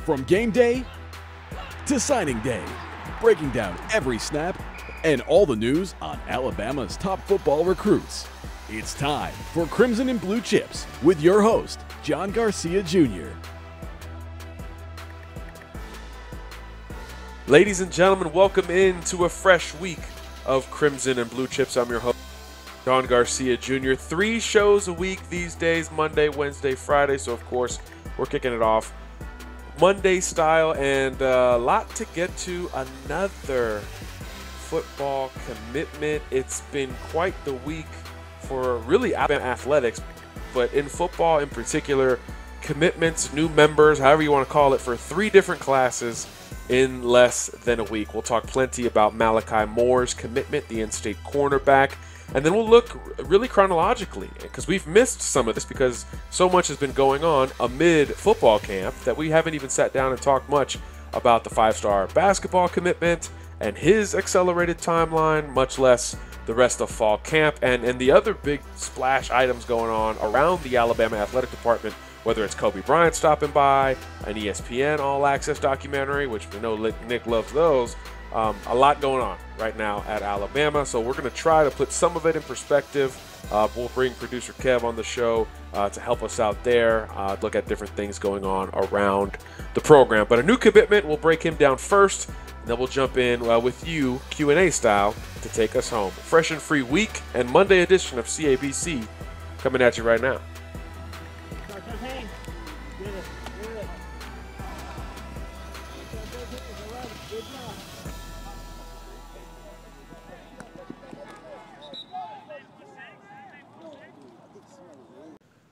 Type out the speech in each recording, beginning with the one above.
From game day to signing day, breaking down every snap and all the news on Alabama's top football recruits. It's time for Crimson and Blue Chips with your host, John Garcia Jr. Ladies and gentlemen, welcome into a fresh week of Crimson and Blue Chips. I'm your host, John Garcia Jr. 3 shows a week these days, Monday, Wednesday, Friday. So, of course, we're kicking it off Monday style, and a lot to get to. Another football commitment. It's been quite the week for really Alabama athletics, but in football in particular, commitments, new members, however you want to call it, for 3 different classes in less than a week. We'll talk plenty about Malachi Moore's commitment, the in-state cornerback, and then we'll look really chronologically, because we've missed some of this because so much has been going on amid football camp that we haven't even sat down and talked much about the 5-star basketball commitment and his accelerated timeline, much less the rest of fall camp and the other big splash items going on around the Alabama athletic department, whether it's Kobe Bryant stopping by, an ESPN all-access documentary, which we know Nick loves those. A lot going on right now at Alabama, so we're going to try to put some of it in perspective. We'll bring producer Kev on the show to help us out there, look at different things going on around the program. But a new commitment, we'll break him down first, and then we'll jump in with you, Q&A style, to take us home. Fresh and free week and Monday edition of CABC coming at you right now.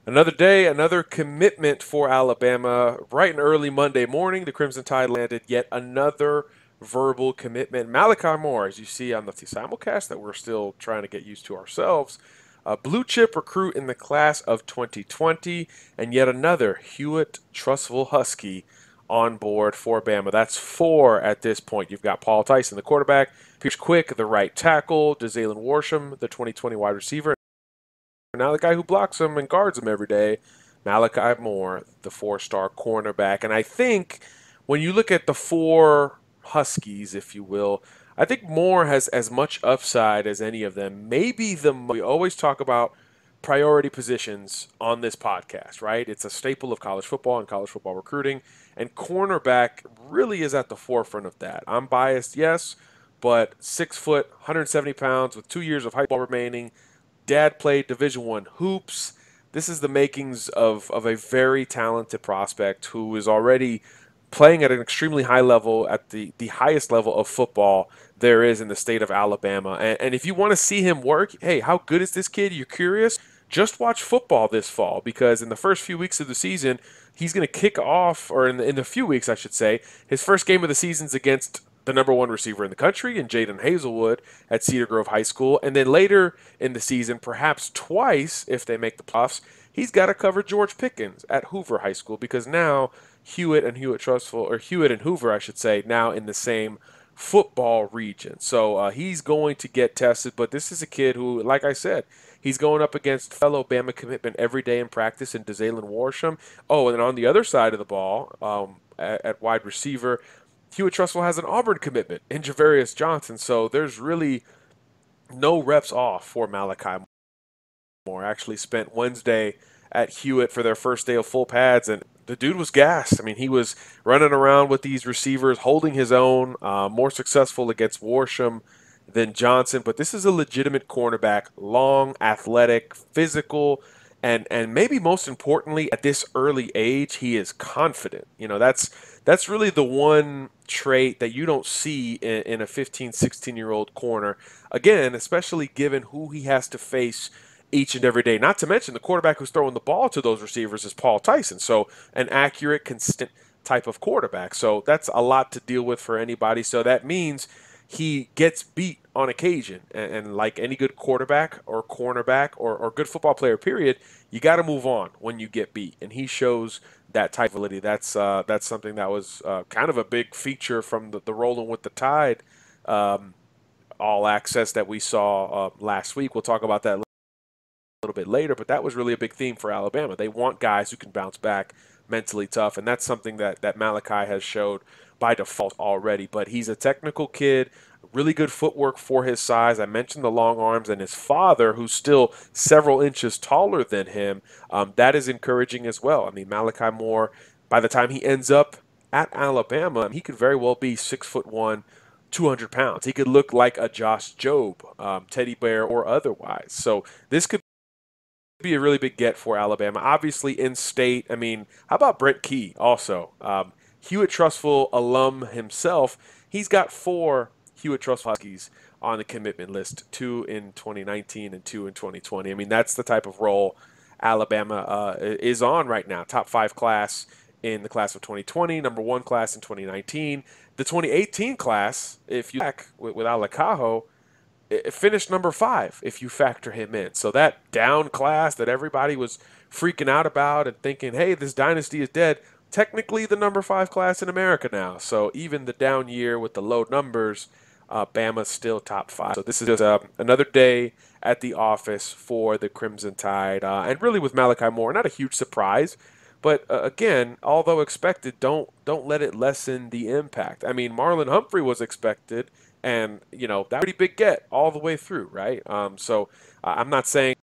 Another day, another commitment for Alabama. Bright and early Monday morning, the Crimson Tide landed yet another verbal commitment. Malachi Moore, as you see on the simulcast that we're still trying to get used to ourselves, a blue chip recruit in the class of 2020, and yet another Hewitt Trustful Husky on board for Bama. That's 4 at this point. You've got Paul Tyson, the quarterback, Pierce Quick, the right tackle, Jalen Worsham, the 2020 wide receiver. Now the guy who blocks him and guards him every day, Malachi Moore, the 4-star cornerback. And I think when you look at the 4 Huskies, if you will, I think Moore has as much upside as any of them. Maybe we always talk about priority positions on this podcast, right? It's a staple of college football and college football recruiting, and cornerback really is at the forefront of that. I'm biased, yes, but 6 foot, 170 pounds with 2 years of high school remaining. Dad played Division I hoops. This is the makings of a very talented prospect who is already playing at an extremely high level, at the highest level of football there is in the state of Alabama. And if you want to see him work, hey, how good is this kid? You're curious? Just watch football this fall, because in the first few weeks of the season, he's going to kick off, or in the few weeks, I should say, his first game of the season's against the number 1 receiver in the country, and Jaden Hazelwood at Cedar Grove High School. And then later in the season, perhaps twice if they make the playoffs, he's got to cover George Pickens at Hoover High School, because now Hewitt and Hoover, I should say, now in the same football region. So he's going to get tested, but this is a kid who, like I said, he's going up against fellow Bama commitment every day in practice in Jalen Worsham. Oh, and then on the other side of the ball, at wide receiver, Hewitt Trustful has an Auburn commitment in Javarius Johnson, so there's really no reps off for Malachi Moore. Actually spent Wednesday at Hewitt for their first day of full pads, and the dude was gassed. I mean, he was running around with these receivers, holding his own, more successful against Worsham than Johnson, but this is a legitimate cornerback, long, athletic, physical, and maybe most importantly, at this early age, he is confident. You know, that's really the one trait that you don't see in a 15, 16-year-old corner. Again, especially given who he has to face each and every day. Not to mention the quarterback who's throwing the ball to those receivers is Paul Tyson. So an accurate, consistent type of quarterback. So that's a lot to deal with for anybody. So that means he gets beat on occasion. And like any good quarterback or cornerback or good football player, period, you got to move on when you get beat. And he shows that type of ability. That's something that was kind of a big feature from the Rolling with the Tide all access that we saw last week. We'll talk about that a little bit later, but that was really a big theme for Alabama. They want guys who can bounce back mentally tough, and that's something that Malachi has showed by default already. But he's a technical kid, really good footwork for his size. I mentioned the long arms, and his father, who's still several inches taller than him, that is encouraging as well. I mean, Malachi Moore, by the time he ends up at Alabama, he could very well be 6'1", 200 pounds. He could look like a Josh Jobe, teddy bear or otherwise. So this could be a really big get for Alabama. Obviously, in state, I mean, how about Brent Key also? Hewitt-Trussville alum himself. He's got 4 Hewitt-Trussville Huskies on the commitment list, 2 in 2019 and 2 in 2020. I mean, that's the type of role Alabama is on right now. Top 5 class in the class of 2020, number 1 class in 2019. The 2018 class, if you back with Alacajo, it finished number 5 if you factor him in. So that down class that everybody was freaking out about and thinking, hey, this dynasty is dead, technically the number 5 class in America now. So even the down year with the low numbers, Bama's still top 5. So this is just another day at the office for the Crimson Tide. And really with Malachi Moore, not a huge surprise. But again, although expected, don't let it lessen the impact. I mean, Marlon Humphrey was expected, and that's a pretty big get all the way through, right? So I'm not saying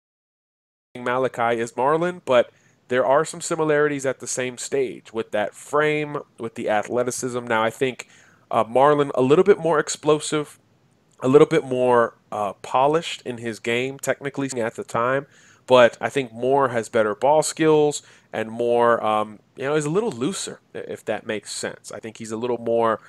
Malachi is Marlon, but there are some similarities at the same stage with that frame, with the athleticism. Now I think Marlon a little bit more explosive, a little bit more polished in his game, technically at the time. But I think Moore has better ball skills and more, is a little looser, if that makes sense. I think he's a little more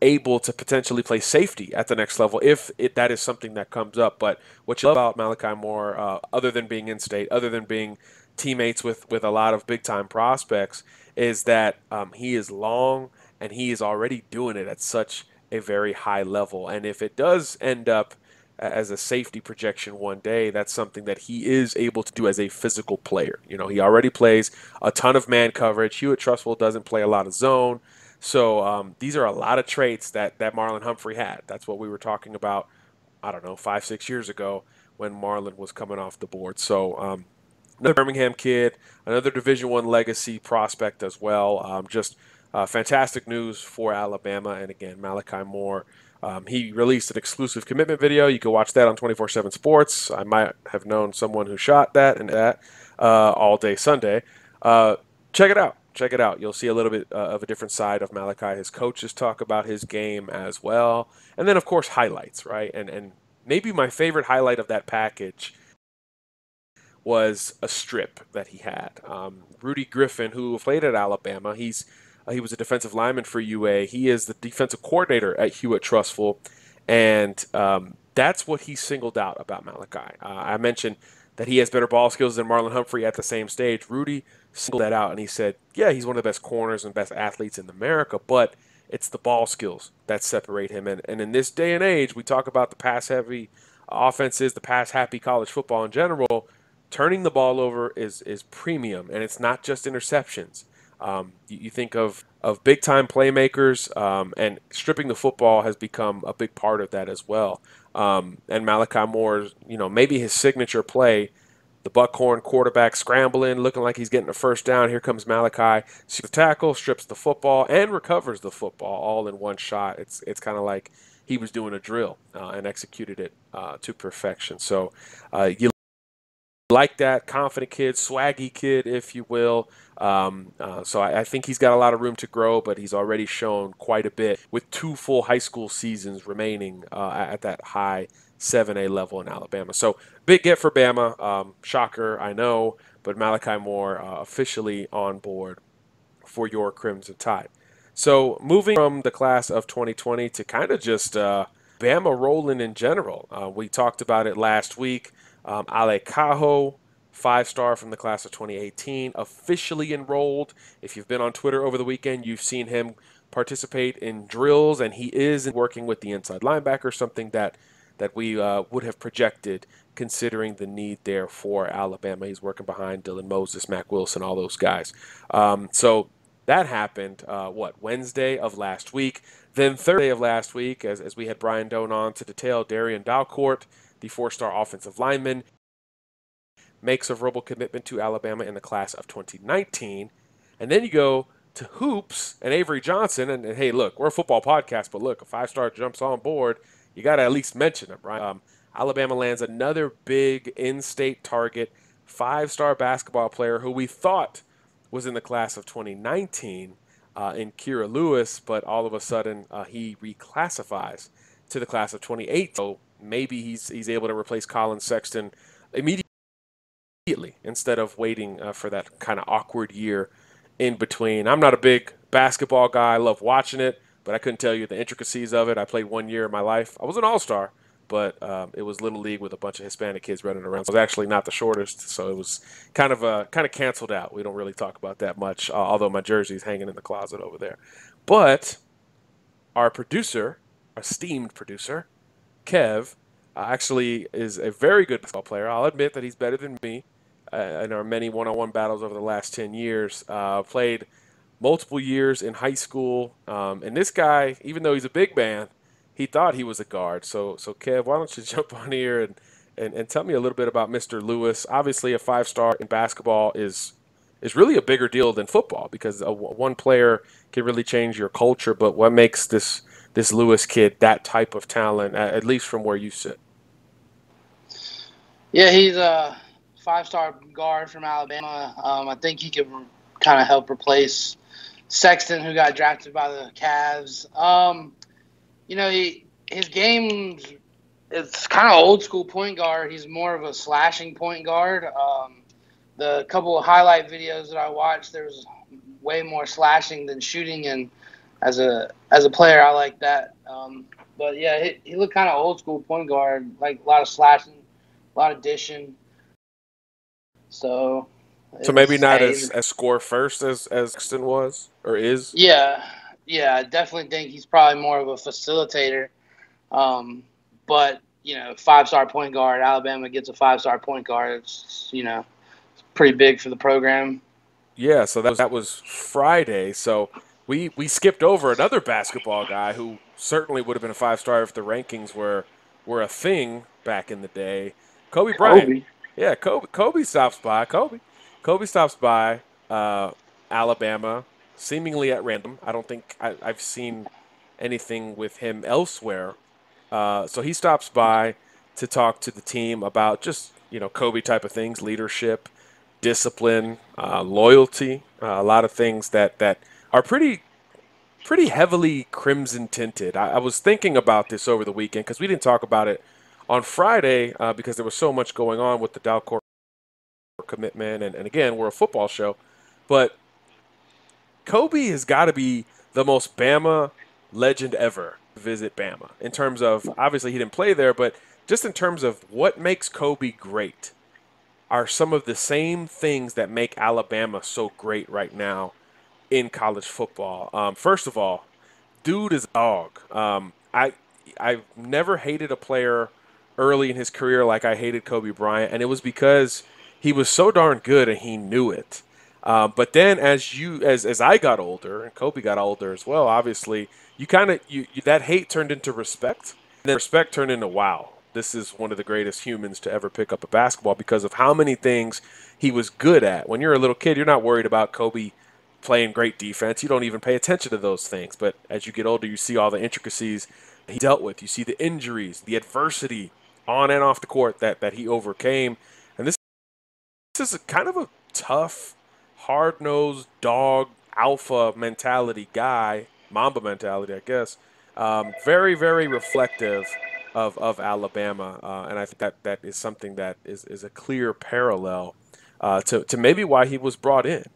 able to potentially play safety at the next level if that is something that comes up. But what you love about Malachi Moore, other than being in-state, other than being teammates with a lot of big-time prospects, is that he is long and he is already doing it at such a very high level. And if it does end up as a safety projection one day, that's something that he is able to do as a physical player. He already plays a ton of man coverage. Hewitt-Trussville doesn't play a lot of zone. So these are a lot of traits that Marlon Humphrey had. That's what we were talking about, I don't know, 5-6 years ago when Marlon was coming off the board. So another Birmingham kid, another Division I legacy prospect as well. Just fantastic news for Alabama. And again, Malachi Moore, he released an exclusive commitment video. You can watch that on 24/7 Sports. I might have known someone who shot that and that all day Sunday. Check it out. Check it out. You'll see a little bit of a different side of Malachi. His coaches talk about his game as well. And then, of course, highlights, right? And maybe my favorite highlight of that package was a strip that he had. Rudy Griffin, who played at Alabama, he was a defensive lineman for UA. He is the defensive coordinator at Hewitt-Trussville, and that's what he singled out about Malachi. I mentioned that he has better ball skills than Marlon Humphrey at the same stage. Rudy singled that out, and he said, yeah, he's one of the best corners and best athletes in America, but it's the ball skills that separate him. And in this day and age, we talk about the pass-heavy offenses, the pass-happy college football in general. Turning the ball over is premium, and it's not just interceptions. You think of big-time playmakers, and stripping the football has become a big part of that as well. And Malachi Moore, maybe his signature play, the Buckhorn quarterback scrambling, looking like he's getting a first down. Here comes Malachi, sees the tackle, strips the football, and recovers the football all in one shot. It's kind of like he was doing a drill and executed it to perfection. So you like that confident kid, swaggy kid, if you will. So I think he's got a lot of room to grow, but he's already shown quite a bit with 2 full high school seasons remaining at that high 7A level in Alabama. So big get for Bama. Shocker, I know, but Malachi Moore officially on board for your Crimson Tide. So moving from the class of 2020 to kind of just Bama rolling in general. We talked about it last week. Alacajo, 5-star from the class of 2018, officially enrolled. If you've been on Twitter over the weekend, you've seen him participate in drills, and he is working with the inside linebacker, something that we would have projected considering the need there for Alabama. He's working behind Dylan Moses, Mac Wilson, all those guys. So that happened, Wednesday of last week. Then Thursday of last week, as we had Brian Doan on to detail, Darian Dalcourt, the 4-star offensive lineman, makes a verbal commitment to Alabama in the class of 2019. And then you go to hoops and Avery Johnson, and hey, look, we're a football podcast, but look, a 5-star jumps on board, you got to at least mention him, right? Alabama lands another big in-state target, 5-star basketball player who we thought was in the class of 2019 in Kira Lewis, but all of a sudden he reclassifies to the class of 2018. So maybe he's able to replace Colin Sexton immediately instead of waiting for that kind of awkward year in between. I'm not a big basketball guy. I love watching it, but I couldn't tell you the intricacies of it. I played 1 year in my life. I was an all-star, but it was Little League with a bunch of Hispanic kids running around. So I was actually not the shortest, so it was kind of canceled out. We don't really talk about that much, although my jersey's hanging in the closet over there. But our producer, our esteemed producer, Kev, actually is a very good basketball player. I'll admit that he's better than me in our many one-on-one battles over the last 10 years. Played multiple years in high school. And this guy, even though he's a big man, he thought he was a guard. So Kev, why don't you jump on here and tell me a little bit about Mr. Lewis. Obviously, a 5-star in basketball is really a bigger deal than football because one player can really change your culture. But what makes this Lewis kid that type of talent, at least from where you sit? Yeah, he's a 5-star guard from Alabama. I think he could kind of help replace Sexton, who got drafted by the Cavs. His game, it's kind of old school point guard. He's more of a slashing point guard. The couple of highlight videos that I watched, there's way more slashing than shooting, and as a player, I like that. But yeah, he looked kind of old school point guard, like a lot of slashing, a lot of dishing. So maybe not as score first as Sexton was or is. Yeah, I definitely think he's probably more of a facilitator. But 5-star point guard, Alabama gets a 5-star point guard. It's pretty big for the program. Yeah, so that was Friday. So we skipped over another basketball guy who certainly would have been a 5-star if the rankings were a thing back in the day. Kobe Bryant. Yeah, Kobe stops by. Kobe stops by Alabama, seemingly at random. I don't think I've seen anything with him elsewhere. So he stops by to talk to the team about just Kobe type of things, leadership, discipline, loyalty, a lot of things that are pretty heavily crimson tinted. I was thinking about this over the weekend because we didn't talk about it on Friday because there was so much going on with the Dalcourt commitment, and again, we're a football show, but Kobe has got to be the most Bama legend ever to visit Bama in terms of, obviously he didn't play there, but just in terms of what makes Kobe great are some of the same things that make Alabama so great right now in college football. First of all, dude is a dog. I've never hated a player early in his career like I hated Kobe Bryant, and it was because he was so darn good and he knew it. But then as I got older and Kobe got older as well, obviously you that hate turned into respect, and then respect turned into wow. This is one of the greatest humans to ever pick up a basketball because of how many things he was good at. When you're a little kid, you're not worried about Kobe playing great defense. You don't even pay attention to those things. But as you get older, you see all the intricacies he dealt with. You see the injuries, the adversity on and off the court that he overcame. And this is a kind of a tough, hard-nosed, dog, alpha mentality guy, Mamba mentality, I guess. Very, very reflective of Alabama, and I think that is something that is a clear parallel to maybe why he was brought in.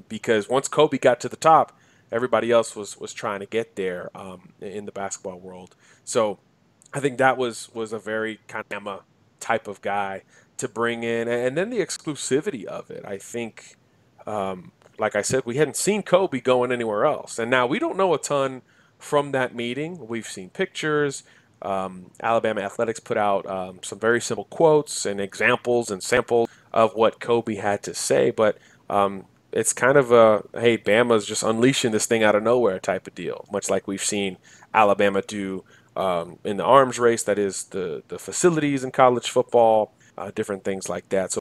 Because once Kobe got to the top, everybody else was trying to get there in the basketball world. So I think that was a very kind of Bama type of guy to bring in, and then the exclusivity of it. I think, like I said, we hadn't seen Kobe going anywhere else, and now we don't know a ton from that meeting. We've seen pictures. Alabama Athletics put out some very simple quotes and examples and samples of what Kobe had to say, but it's kind of a, hey, Bama's just unleashing this thing out of nowhere type of deal, much like we've seen Alabama do in the arms race, that is the facilities in college football, different things like that. So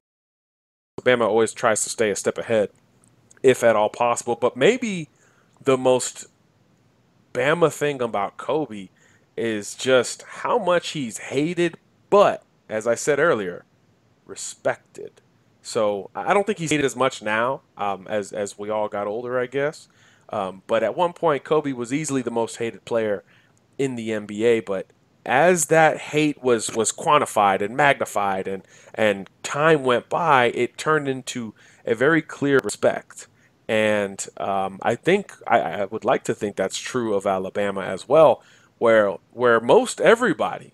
Bama always tries to stay a step ahead if at all possible. But maybe the most Bama thing about Kobe is just how much he's hated, but as I said earlier, respected. So I don't think he's hated as much now as we all got older, I guess. But at one point, Kobe was easily the most hated player in the NBA. But as that hate was quantified and magnified and time went by, it turned into a very clear respect. And I think I would like to think that's true of Alabama as well, where most everybody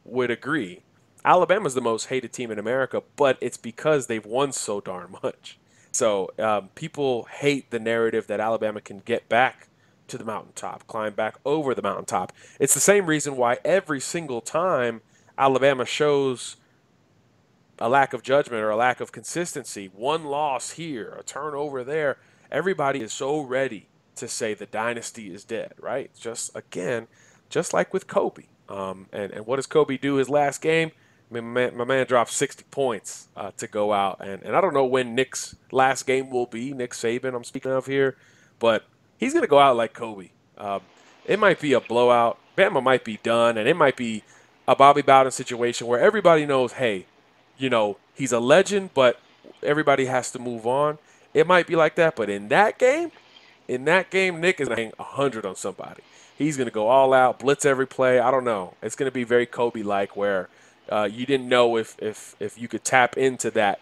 would agree Alabama's the most hated team in America, but it's because they've won so darn much. So people hate the narrative that Alabama can get back to the mountaintop, climb back over the mountaintop. It's the same reason why every single time Alabama shows a lack of judgment or a lack of consistency, one loss here, a turnover there, everybody is so ready to say the dynasty is dead, right? Just like with Kobe. And what does Kobe do his last game? I mean, my man dropped 60 points to go out. And I don't know when Nick's last game will be, Nick Saban I'm speaking of here, but he's going to go out like Kobe. It might be a blowout. Bama might be done, and it might be a Bobby Bowden situation where everybody knows, hey, he's a legend, but everybody has to move on. It might be like that, but in that game, Nick is going to hang 100 on somebody. He's going to go all out, blitz every play. I don't know. It's going to be very Kobe-like where you didn't know if you could tap into that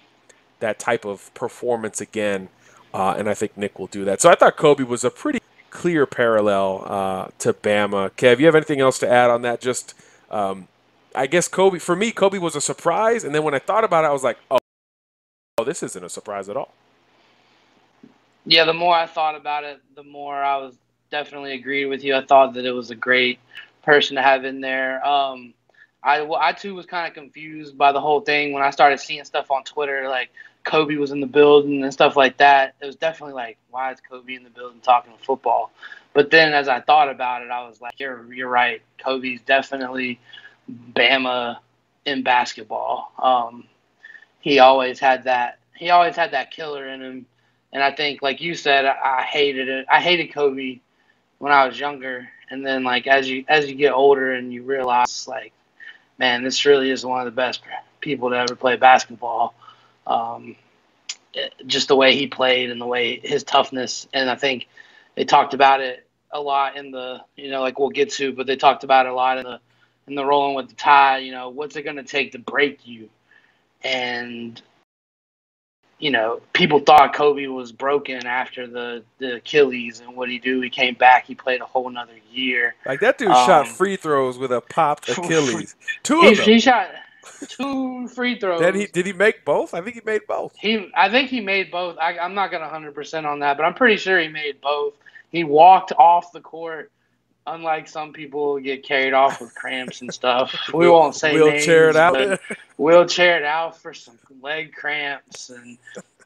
type of performance again, and I think Nick will do that. So I thought Kobe was a pretty clear parallel to Bama. Kev, you have anything else to add on that? Just I guess Kobe was a surprise, and then when I thought about it, I was like, oh, this isn't a surprise at all. Yeah, the more I thought about it, the more I was definitely agreed with you. I thought that it was a great person to have in there. I too was kind of confused by the whole thing when I started seeing stuff on Twitter, like Kobe was in the building and stuff like that. It was definitely like, why is Kobe in the building talking football? But then as I thought about it, I was like, you're right. Kobe's definitely Bama in basketball. He always had that killer in him. And I think, like you said, I hated it. I hated Kobe when I was younger, and then like as you get older and you realize, like, man, this really is one of the best people to ever play basketball. Just the way he played and the way his toughness, and I think they talked about it a lot in the like we'll get to, but they talked about it a lot in the Rolling with the Tide. What's it going to take to break you? And people thought Kobe was broken after the Achilles, and what he do? He came back. He played a whole nother year. Like that dude shot free throws with a popped Achilles. Two of them. He shot 2 free throws. Did he make both? I think he made both. I think he made both. I'm not gonna 100% on that, but I'm pretty sure he made both. He walked off the court. Unlike some people get carried off with cramps and stuff. We won't say wheelchair names, wheelchair it out for some leg cramps. And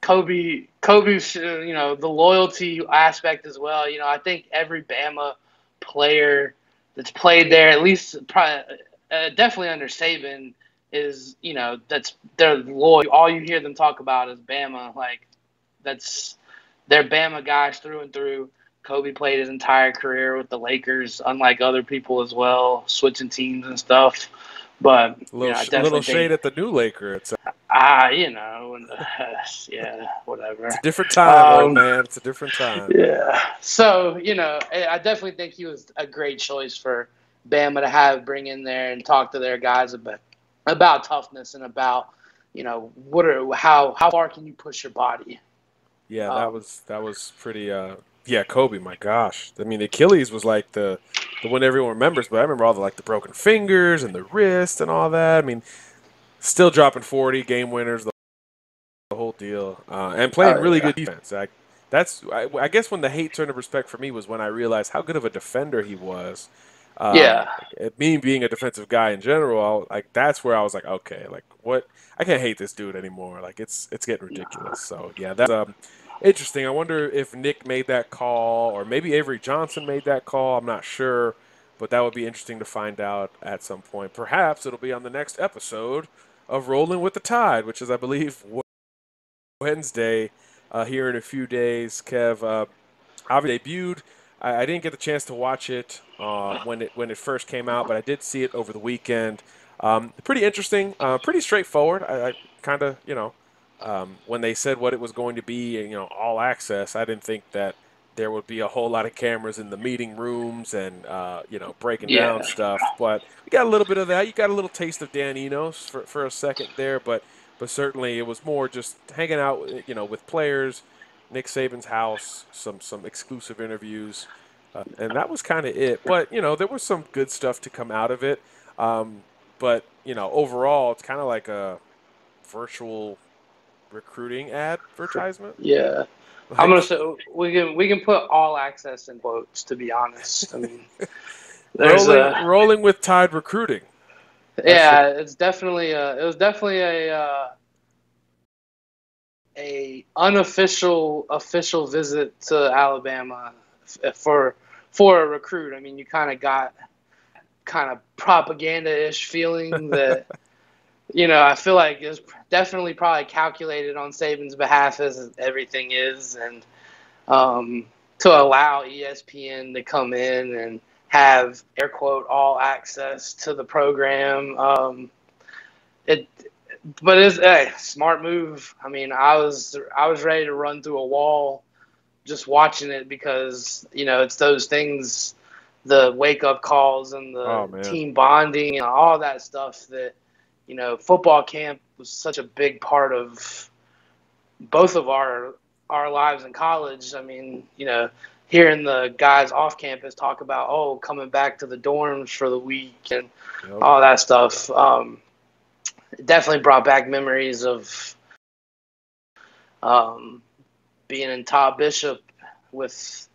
Kobe's, the loyalty aspect as well. I think every Bama player that's played there, at least definitely under Saban, is, they're loyal. All you hear them talk about is Bama. Like, they're Bama guys through and through. Kobe played his entire career with the Lakers, unlike other people as well, switching teams and stuff. But a little shade at the new Laker. Yeah, whatever. It's a different time, old man. It's a different time. Yeah. So I definitely think he was a great choice for Bama to bring in there and talk to their guys about toughness and about how far can you push your body. Yeah, that was pretty. Yeah, Kobe, my gosh. I mean, the Achilles was like the one everyone remembers, but I remember all the broken fingers and the wrist and all that. I mean, still dropping 40 game winners, the whole deal, and playing really good defense. I guess when the hate turned to respect for me was when I realized how good of a defender he was. Me being a defensive guy in general, that's where I was like, okay, what? I can't hate this dude anymore. It's getting ridiculous. So yeah, that's interesting. I wonder if Nick made that call or maybe Avery Johnson made that call. I'm not sure, but that would be interesting to find out at some point. Perhaps it'll be on the next episode of Rolling with the Tide, which is, I believe, Wednesday here in a few days. Kev, obviously debuted. I didn't get the chance to watch it when it first came out, but I did see it over the weekend. Pretty interesting, pretty straightforward. I kind of, when they said what it was going to be, all access, I didn't think that there would be a whole lot of cameras in the meeting rooms and, breaking down Yeah. stuff. But we got a little bit of that. You got a little taste of Dan Enos for a second there, but certainly it was more just hanging out, with players, Nick Saban's house, some exclusive interviews, and that was kind of it. But there was some good stuff to come out of it. But overall, it's kind of like a virtual recruiting advertisement. Yeah. I'm Like gonna say we can put all access in quotes, to be honest. I mean, there's rolling with Tide recruiting. yeah, it was definitely a unofficial official visit to Alabama for a recruit. I mean, you kind of got propaganda-ish feeling that I feel like it's definitely probably calculated on Saban's behalf, as everything is, and to allow ESPN to come in and have air quote all access to the program. But it's a smart move. I mean, I was ready to run through a wall just watching it because it's those things, the wake up calls and the team bonding and all that stuff that football camp was such a big part of both of our lives in college. I mean, hearing the guys off campus talk about coming back to the dorms for the week and all that stuff. It definitely brought back memories of being in Todd Bishop with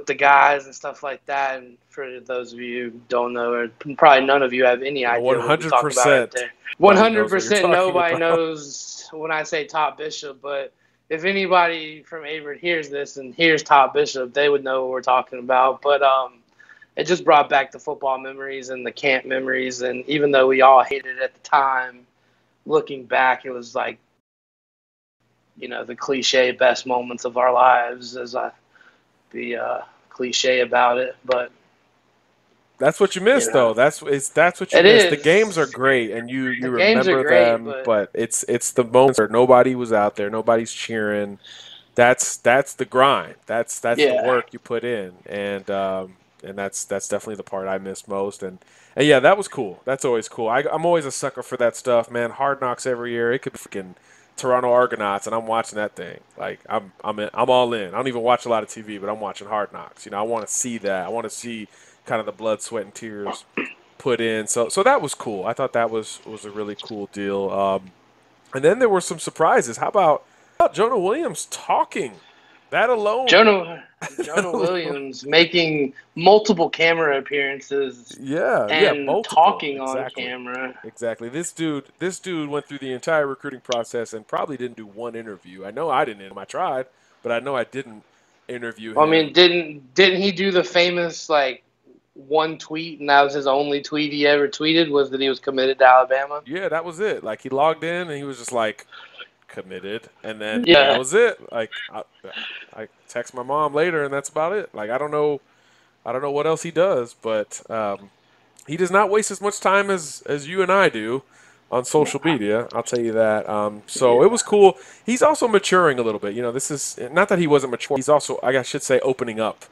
the guys and stuff like that. And for those of you who don't know, or probably none of you have any idea 100%, what we talk about right there. 100% nobody knows when I say Todd Bishop, but if anybody from Averett hears this and hears Todd Bishop, they would know what we're talking about. But it just brought back the football memories and the camp memories. And even though we all hated it at the time, looking back, it was like, the cliche best moments of our lives, as I be cliche about it. But that's what you missed, though. That's what you missed. The games are great, and you remember them, but it's the moments where nobody was out there, nobody's cheering. That's the grind. That's the work you put in, and that's definitely the part I missed most. And yeah, that was cool. That's always cool. I'm always a sucker for that stuff, man. Hard Knocks every year. It could be freaking Toronto Argonauts, and I'm watching that thing. Like I'm all in. I don't even watch a lot of TV, but I'm watching Hard Knocks. I want to see that. I want to see kind of the blood, sweat, and tears put in. So that was cool. I thought that was a really cool deal. And then there were some surprises. How about Jonah Williams talking? That alone. Jonah Williams making multiple camera appearances. Multiple. Talking on camera. Exactly. This dude went through the entire recruiting process and probably didn't do one interview. I know I didn't. I tried, but I know I didn't interview him. I mean, didn't he do the famous one tweet, and that was his only tweet he ever tweeted, was that he was committed to Alabama? Yeah, that was it. Like, he logged in and he was just like, committed, and then that was it. Like, I text my mom later, and that's about it. Like, I don't know what else he does, but he does not waste as much time as you and I do on social media. I'll tell you that. So it was cool. He's also maturing a little bit. This is not that he wasn't mature. He's also, I should say, opening up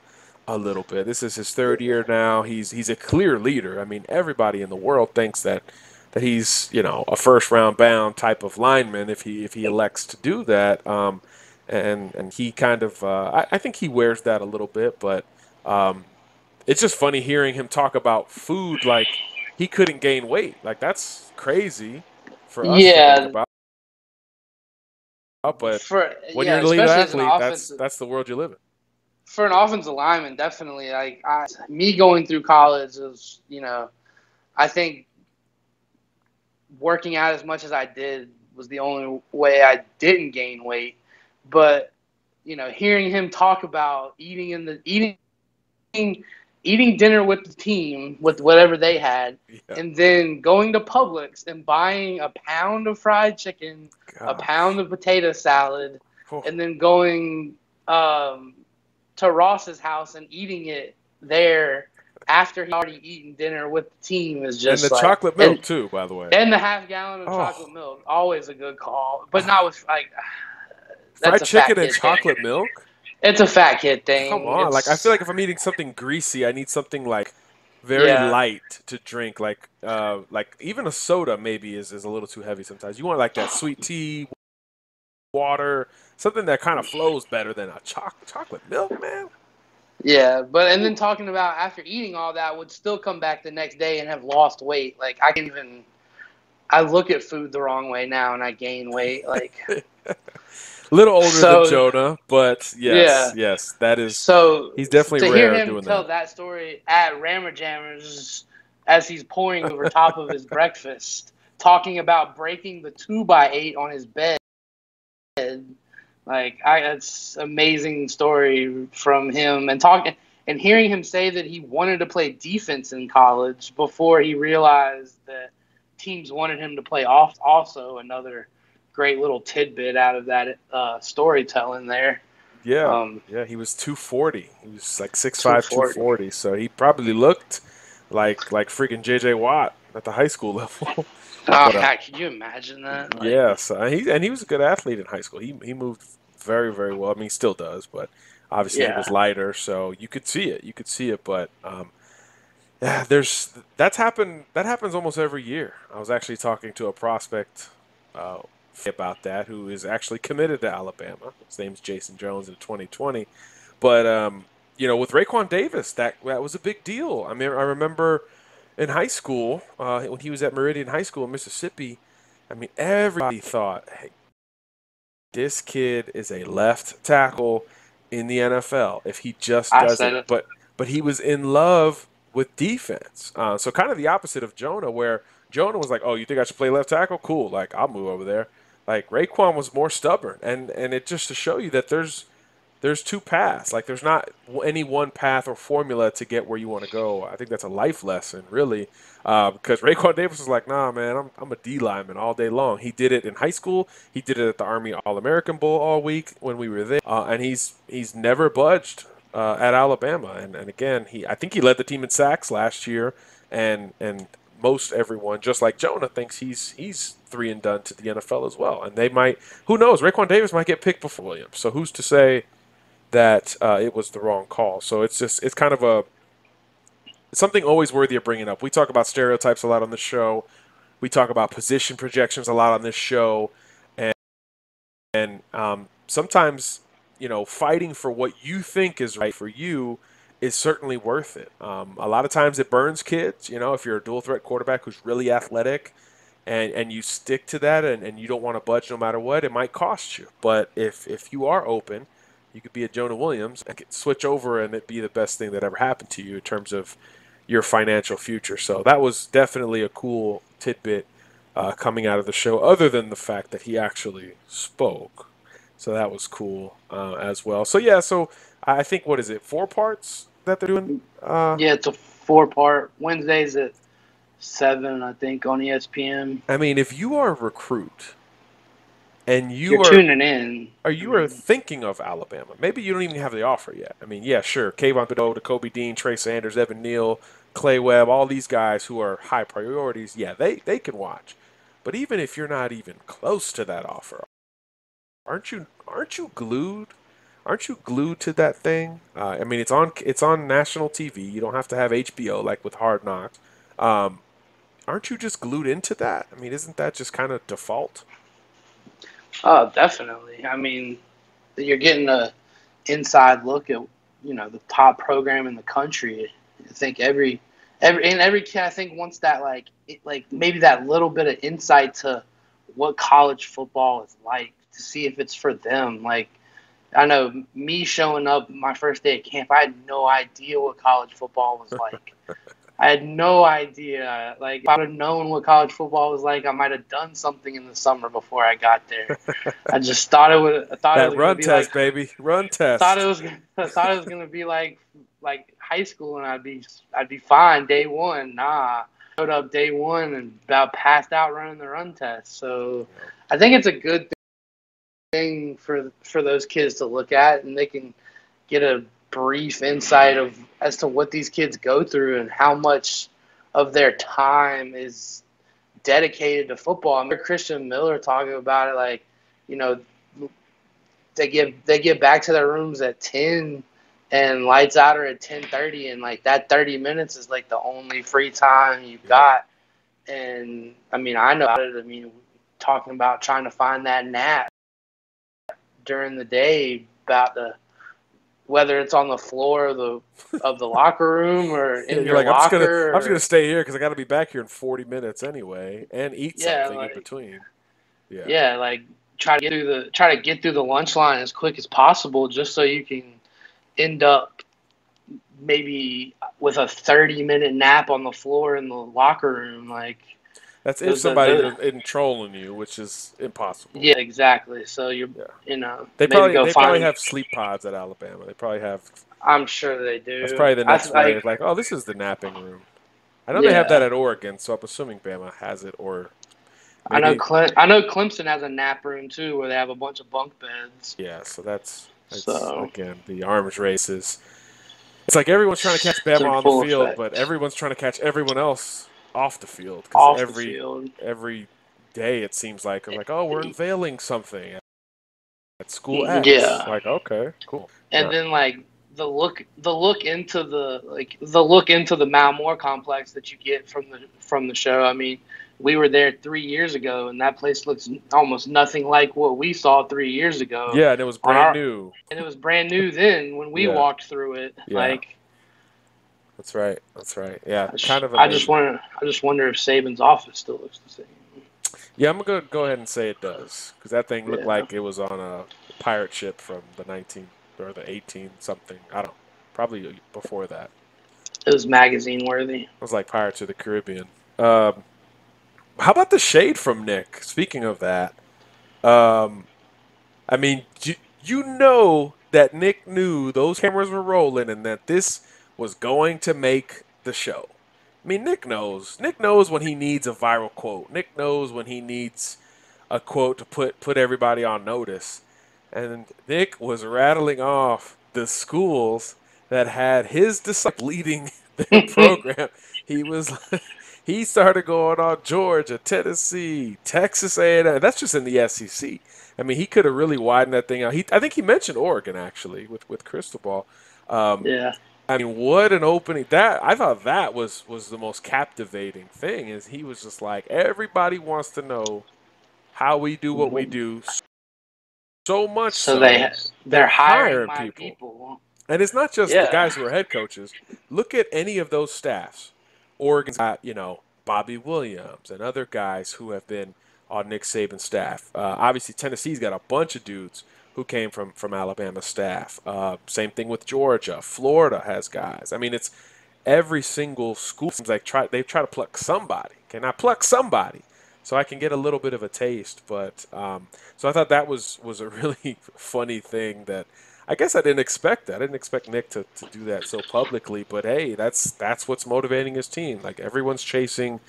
a little bit. This is his third year now. He's a clear leader. I mean, everybody in the world thinks that he's a first round bound type of lineman if he elects to do that. And he kind of I think he wears that a little bit, but it's just funny hearing him talk about food like he couldn't gain weight. Like, that's crazy for us to think about. But when you're an elite athlete, that's the world you live in. For an offensive lineman, definitely. Me going through college is, I think working out as much as I did was the only way I didn't gain weight. But, hearing him talk about eating dinner with the team, with whatever they had, and then going to Publix and buying a pound of fried chicken, a pound of potato salad, Oh. and then going to Ross's house and eating it there after he already eaten dinner with the team is just And the like chocolate milk too, by the way. and the half gallon of Oh. chocolate milk, always a good call, but not with like Fried that's a fat chicken and kid chocolate thing. milk? It's a fat kid thing. Come on. Like, I feel like if I'm eating something greasy, I need something like very Yeah. light to drink. Like even a soda maybe is a little too heavy sometimes. You want like that sweet tea, water, something that kind of flows better than a chocolate milk, man. Yeah, and then talking about after eating all that would still come back the next day and have lost weight. Like I look at food the wrong way now and I gain weight. Like A little older than so, Jonah, but yeah. yes, that is. So He's definitely to hear rare him doing tell that story at Rammer Jammers as he's pouring over top of his breakfast, talking about breaking the 2x8 on his bed. Like that's amazing story from him and hearing him say that he wanted to play defense in college before he realized that teams wanted him to play off. Also, another great little tidbit out of that storytelling there. Yeah, he was 240. He was like 6'5", 240. 240. So he probably looked like freaking J.J. Watt at the high school level. Oh, But, God, could you imagine that? Like, yeah, so he was a good athlete in high school. He moved very, very well. I mean, he still does, but obviously he yeah. was lighter, so you could see it. You could see it, but yeah, that's happened. That happens almost every year. I was actually talking to a prospect about that who is actually committed to Alabama. His name's Jason Jones in 2020, but with Raekwon Davis, that was a big deal. I mean, I remember in high school when he was at Meridian High School in Mississippi. I mean, everybody thought, hey, this kid is a left tackle in the NFL if he just I does said it. it. But he was in love with defense. So kind of the opposite of Jonah, where Jonah was like, "Oh, you think I should play left tackle? Cool, like I'll move over there." Like Raekwon was more stubborn, and it just to show you that there's two paths. Like there's not any one path or formula to get where you want to go. I think that's a life lesson, really, because Raekwon Davis was like, "Nah, man, I'm a D lineman all day long." He did it in high school. He did it at the Army All-American Bowl all week when we were there, and he's never budged at Alabama. And again, I think he led the team in sacks last year, and most everyone, just like Jonah, thinks he's 3 and done to the NFL as well. And they might, who knows, Raekwon Davis might get picked before Williams. So who's to say that it was the wrong call? So it's kind of something always worthy of bringing up. We talk about stereotypes a lot on this show. We talk about position projections a lot on this show, and sometimes fighting for what you think is right for you is certainly worth it. A lot of times it burns kids. If you're a dual threat quarterback who's really athletic, and you stick to that, and you don't want to budge no matter what, it might cost you. But if you are open, you could be a Jonah Williams and switch over, and it be the best thing that ever happened to you in terms of your financial future. So that was definitely a cool tidbit coming out of the show, other than the fact that he actually spoke. So that was cool as well. So yeah, so I think, what is it, 4 parts that they're doing? Yeah, it's a 4-part. Wednesdays at 7, I think, on ESPN. I mean, if you are a recruit and You're tuning in. or you are thinking of Alabama, maybe you don't even have the offer yet. I mean, yeah, sure, Kayvon Thibodeau, Kobe Dean, Trey Sanders, Evan Neal, Clay Webb, all these guys who are high priorities, yeah, they can watch. But even if you're not even close to that offer, aren't you glued? Aren't you glued to that thing? I mean, it's on national TV. You don't have to have HBO like with Hard Knocks. Aren't you just glued into that? I mean, isn't that just kind of default? Oh, definitely. I mean, you're getting a inside look at the top program in the country. I think every kid, I think, wants that like maybe that little bit of insight to what college football is like, to see if it's for them. Like, I know me showing up my first day at camp, I had no idea what college football was like. I had no idea. Like, if I would have known what college football was like, I might have done something in the summer before I got there. I just thought it would. I thought it was run gonna be test, like, baby, run test. I thought it was gonna be like high school, and I'd be fine day one. Nah, showed up day one and about passed out running the run test. So I think it's a good thing. thing for those kids to look at, and they can get a brief insight as to what these kids go through and how much of their time is dedicated to football. I remember Christian Miller talking about it, like, they get back to their rooms at 10 and lights out are at 10:30, and like that 30 minutes is like the only free time you've got. And I mean, I know about it. I mean, talking about trying to find that nap during the day, about whether it's on the floor of the locker room or in your like, locker. I'm just gonna stay here because I got to be back here in 40 minutes anyway, and eat something in between. Yeah, like try to get through the lunch line as quick as possible, just so you can end up maybe with a 30-minute nap on the floor in the locker room. Like, that's if somebody isn't trolling you, which is impossible. Yeah, exactly. So they probably have sleep pods at Alabama. They probably have. I'm sure they do. That's probably the next wave. Like, oh, this is the napping room. I know they have that at Oregon, so I'm assuming Bama has it. Or maybe, I know Clemson has a nap room too, where they have a bunch of bunk beds. Yeah, so that's again, the arms races. It's like everyone's trying to catch Bama on the field, but everyone's trying to catch everyone else off the field. Off the field. Every day it seems like, oh, we're unveiling something at school X. Yeah. Like, okay, cool. And then like the look into the Mal Moore complex that you get from the show. I mean, we were there 3 years ago, and that place looks almost nothing like what we saw 3 years ago. Yeah, and it was brand new. And it was brand new then when we walked through it. Yeah. Like, that's right. Yeah, kind of. I just wonder if Saban's office still looks the same. Yeah, I'm gonna go ahead and say it does, because that thing looked like it was on a pirate ship from the 19 or the 18 something. I don't know, probably before that. It was magazine worthy. It was like Pirates of the Caribbean. How about the shade from Nick? Speaking of that, I mean, you know that Nick knew those cameras were rolling and that this was going to make the show. I mean, Nick knows. Nick knows when he needs a viral quote. Nick knows when he needs a quote to put everybody on notice. And Nick was rattling off the schools that had his disciples leading their program. He started going on Georgia, Tennessee, Texas A&M. That's just in the SEC. I mean, he could have really widened that thing out. I think he mentioned Oregon, actually, with Cristobal. Yeah. I mean, what an opening. I thought that was the most captivating thing, is he was just like, everybody wants to know how we do what we do. So much so they're hiring my people. And it's not just the guys who are head coaches. Look at any of those staffs. Oregon's got, Bobby Williams and other guys who have been on Nick Saban's staff. Obviously, Tennessee's got a bunch of dudes who came from Alabama's staff. Same thing with Georgia. Florida has guys. I mean, it's every single school seems like they try to pluck somebody. Can I pluck somebody? So I can get a little bit of a taste. But so I thought that was a really funny thing that I guess I didn't expect that. I didn't expect Nick to do that so publicly. But, hey, that's what's motivating his team. Like, everyone's chasing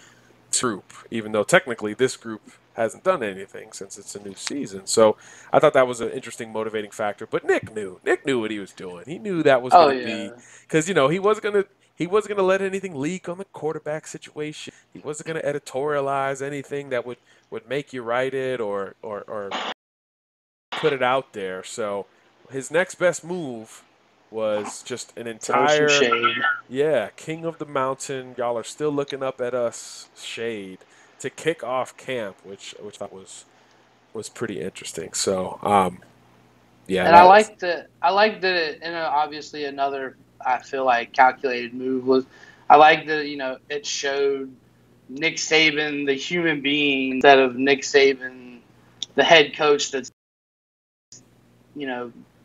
this group, even though technically this group hasn't done anything since it's a new season. So I thought that was an interesting motivating factor. But Nick knew what he was doing. He knew that was going to be – because, he wasn't going to let anything leak on the quarterback situation. He wasn't going to editorialize anything that would make you write it or put it out there. So his next best move was just an entire king of the mountain. Y'all are still looking up at us shade to kick off camp, which I thought was pretty interesting. So and I liked it. And obviously another, I feel like, calculated move was, I like that, it showed Nick Saban, the human being, instead of Nick Saban, the head coach that's,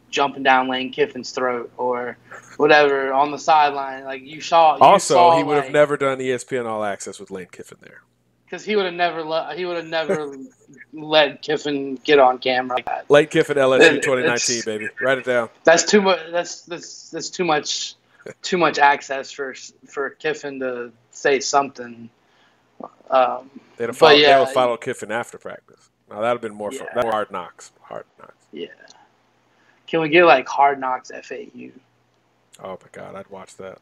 jumping down Lane Kiffin's throat or whatever on the sideline. Like, he would have never done ESPN All Access with Lane Kiffin there. Because he would have never let Kiffin get on camera like that. Lane Kiffin, LSU 2019, baby. Write it down. That's too much. That's too much access for Kiffin to say something. They'd follow Kiffin after practice. That would have been more fun. That Hard Knocks. Hard Knocks. Yeah. Can we get like Hard Knocks FAU? Oh my God, I'd watch that.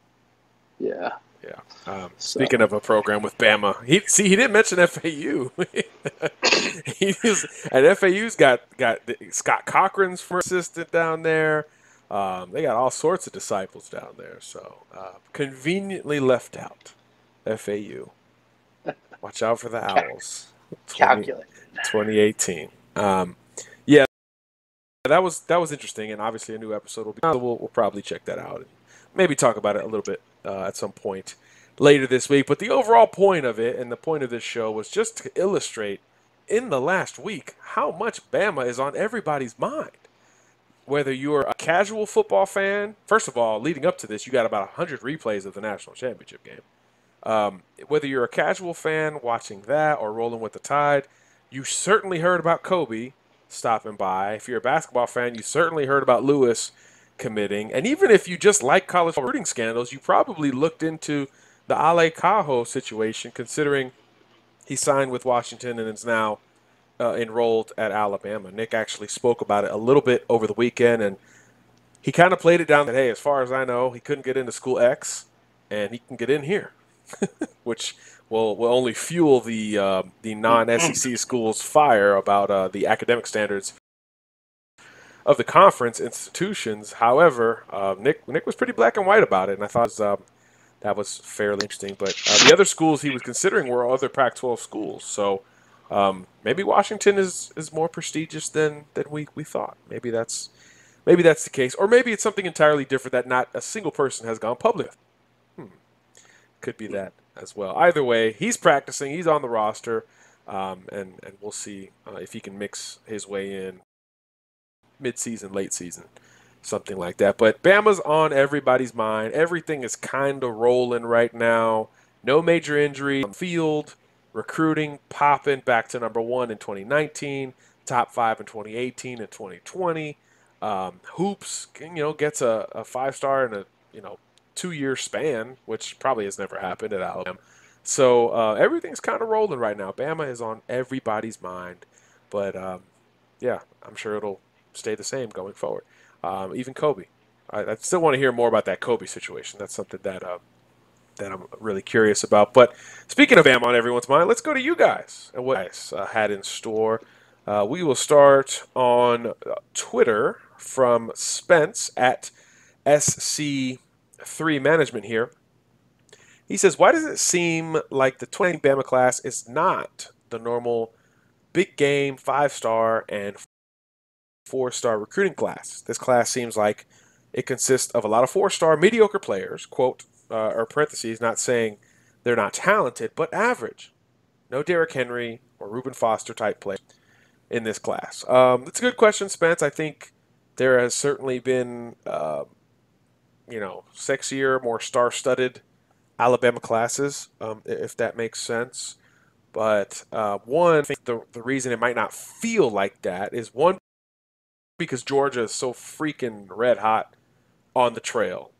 Yeah. Yeah. Speaking of a program with Bama, he didn't mention FAU. And FAU's got Scott Cochran's first assistant down there. They got all sorts of disciples down there. So conveniently left out. FAU. Watch out for the Owls. Calculated. 2018. Yeah, that was interesting, and obviously a new episode will be. We'll probably check that out and maybe talk about it a little bit at some point later this week. But the overall point of it, and the point of this show, was just to illustrate in the last week how much Bama is on everybody's mind. Whether you're a casual football fan, first of all, leading up to this, you got about 100 replays of the national championship game. Whether you're a casual fan watching that or rolling with the tide, you certainly heard about Kobe stopping by. If you're a basketball fan, you certainly heard about Lewis committing. And even if you just like college recruiting scandals, you probably looked into the Ale Cajo situation, considering he signed with Washington and is now enrolled at Alabama. Nick actually spoke about it a little bit over the weekend, and he kind of played it down that, hey, as far as I know, he couldn't get into school X, and he can get in here, which will only fuel the non-SEC schools' fire about the academic standards of the conference institutions. However, Nick was pretty black and white about it, and I thought that was fairly interesting. But the other schools he was considering were other Pac-12 schools. So maybe Washington is more prestigious than we thought. Maybe that's the case, or maybe it's something entirely different that not a single person has gone public with. Could be that as well. Either way, he's practicing. He's on the roster, and we'll see if he can mix his way in mid-season, late season, something like that. But Bama's on everybody's mind. Everything is kind of rolling right now. No major injury on the field. Recruiting popping back to number 1 in 2019, top 5 in 2018 and 2020. Hoops, gets a 5-star in a 2-year span, which probably has never happened at Alabama. So everything's kind of rolling right now. Bama is on everybody's mind, but yeah, I'm sure it'll stay the same going forward. Even Kobe, I still want to hear more about that Kobe situation. That's something that I'm really curious about. But speaking of Bama on everyone's mind, let's go to you guys and what you guys had in store. We will start on Twitter from Spence at SC3 Management here. He says, why does it seem like the 20 Bama class is not the normal big game 5-star and 4-star recruiting class? This class seems like it consists of a lot of 4-star mediocre players, quote, or parentheses, not saying they're not talented, but average. No Derrick Henry or Reuben Foster type players in this class. That's a good question, Spence. I think there has certainly been, sexier, more star-studded Alabama classes, if that makes sense. But one, I think the reason it might not feel like that is, one, because Georgia is so freaking red hot on the trail.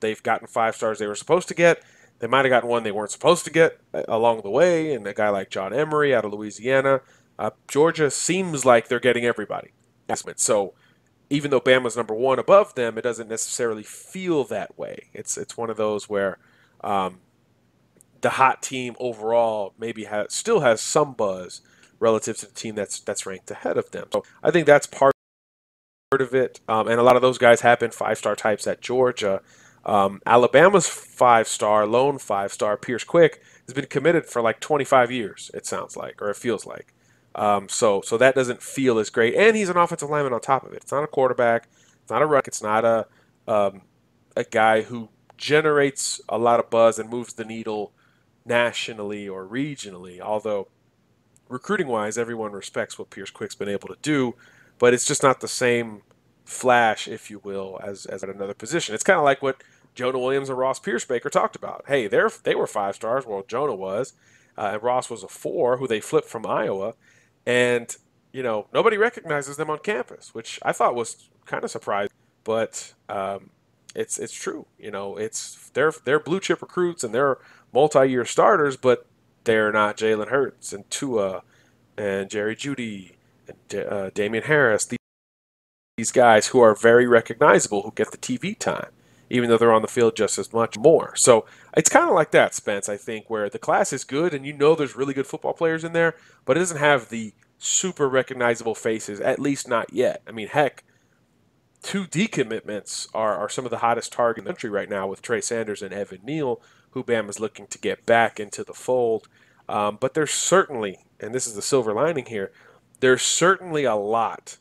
They've gotten 5 stars they were supposed to get. They might have gotten one they weren't supposed to get along the way, and a guy like John Emery out of Louisiana. Georgia seems like they're getting everybody. So even though Bama's number 1 above them, it doesn't necessarily feel that way. It's one of those where the hot team overall maybe still has some buzz relative to the team that's ranked ahead of them. So I think that's part of it, and a lot of those guys have been 5-star types at Georgia. Alabama's 5-star, lone 5-star, Pierce Quick, has been committed for like 25 years, it sounds like, or it feels like. So that doesn't feel as great. And he's an offensive lineman on top of it. It's not a quarterback. It's not a ruck. It's not a guy who generates a lot of buzz and moves the needle nationally or regionally, although recruiting-wise, everyone respects what Pierce Quick's been able to do, but it's just not the same flash, if you will, as at another position. It's kind of like what Jonah Williams and Ross Pierce-Baker talked about. Hey, they were 5 stars, well, Jonah was, and Ross was a 4, who they flipped from Iowa, and nobody recognizes them on campus, which I thought was kind of surprising, but it's true. They're blue chip recruits and they're multi-year starters, but they're not Jalen Hurts and Tua and Jerry Jeudy Damian Harris, these guys who are very recognizable, who get the TV time, even though they're on the field just as much more. So it's kind of like that, Spence, I think, where the class is good and you know there's really good football players in there, but it doesn't have the super recognizable faces, at least not yet. I mean, heck, 2 decommitments are some of the hottest targets in the country right now with Trey Sanders and Evan Neal, who Bama's looking to get back into the fold. But there's certainly, and this is the silver lining here, there's certainly a lot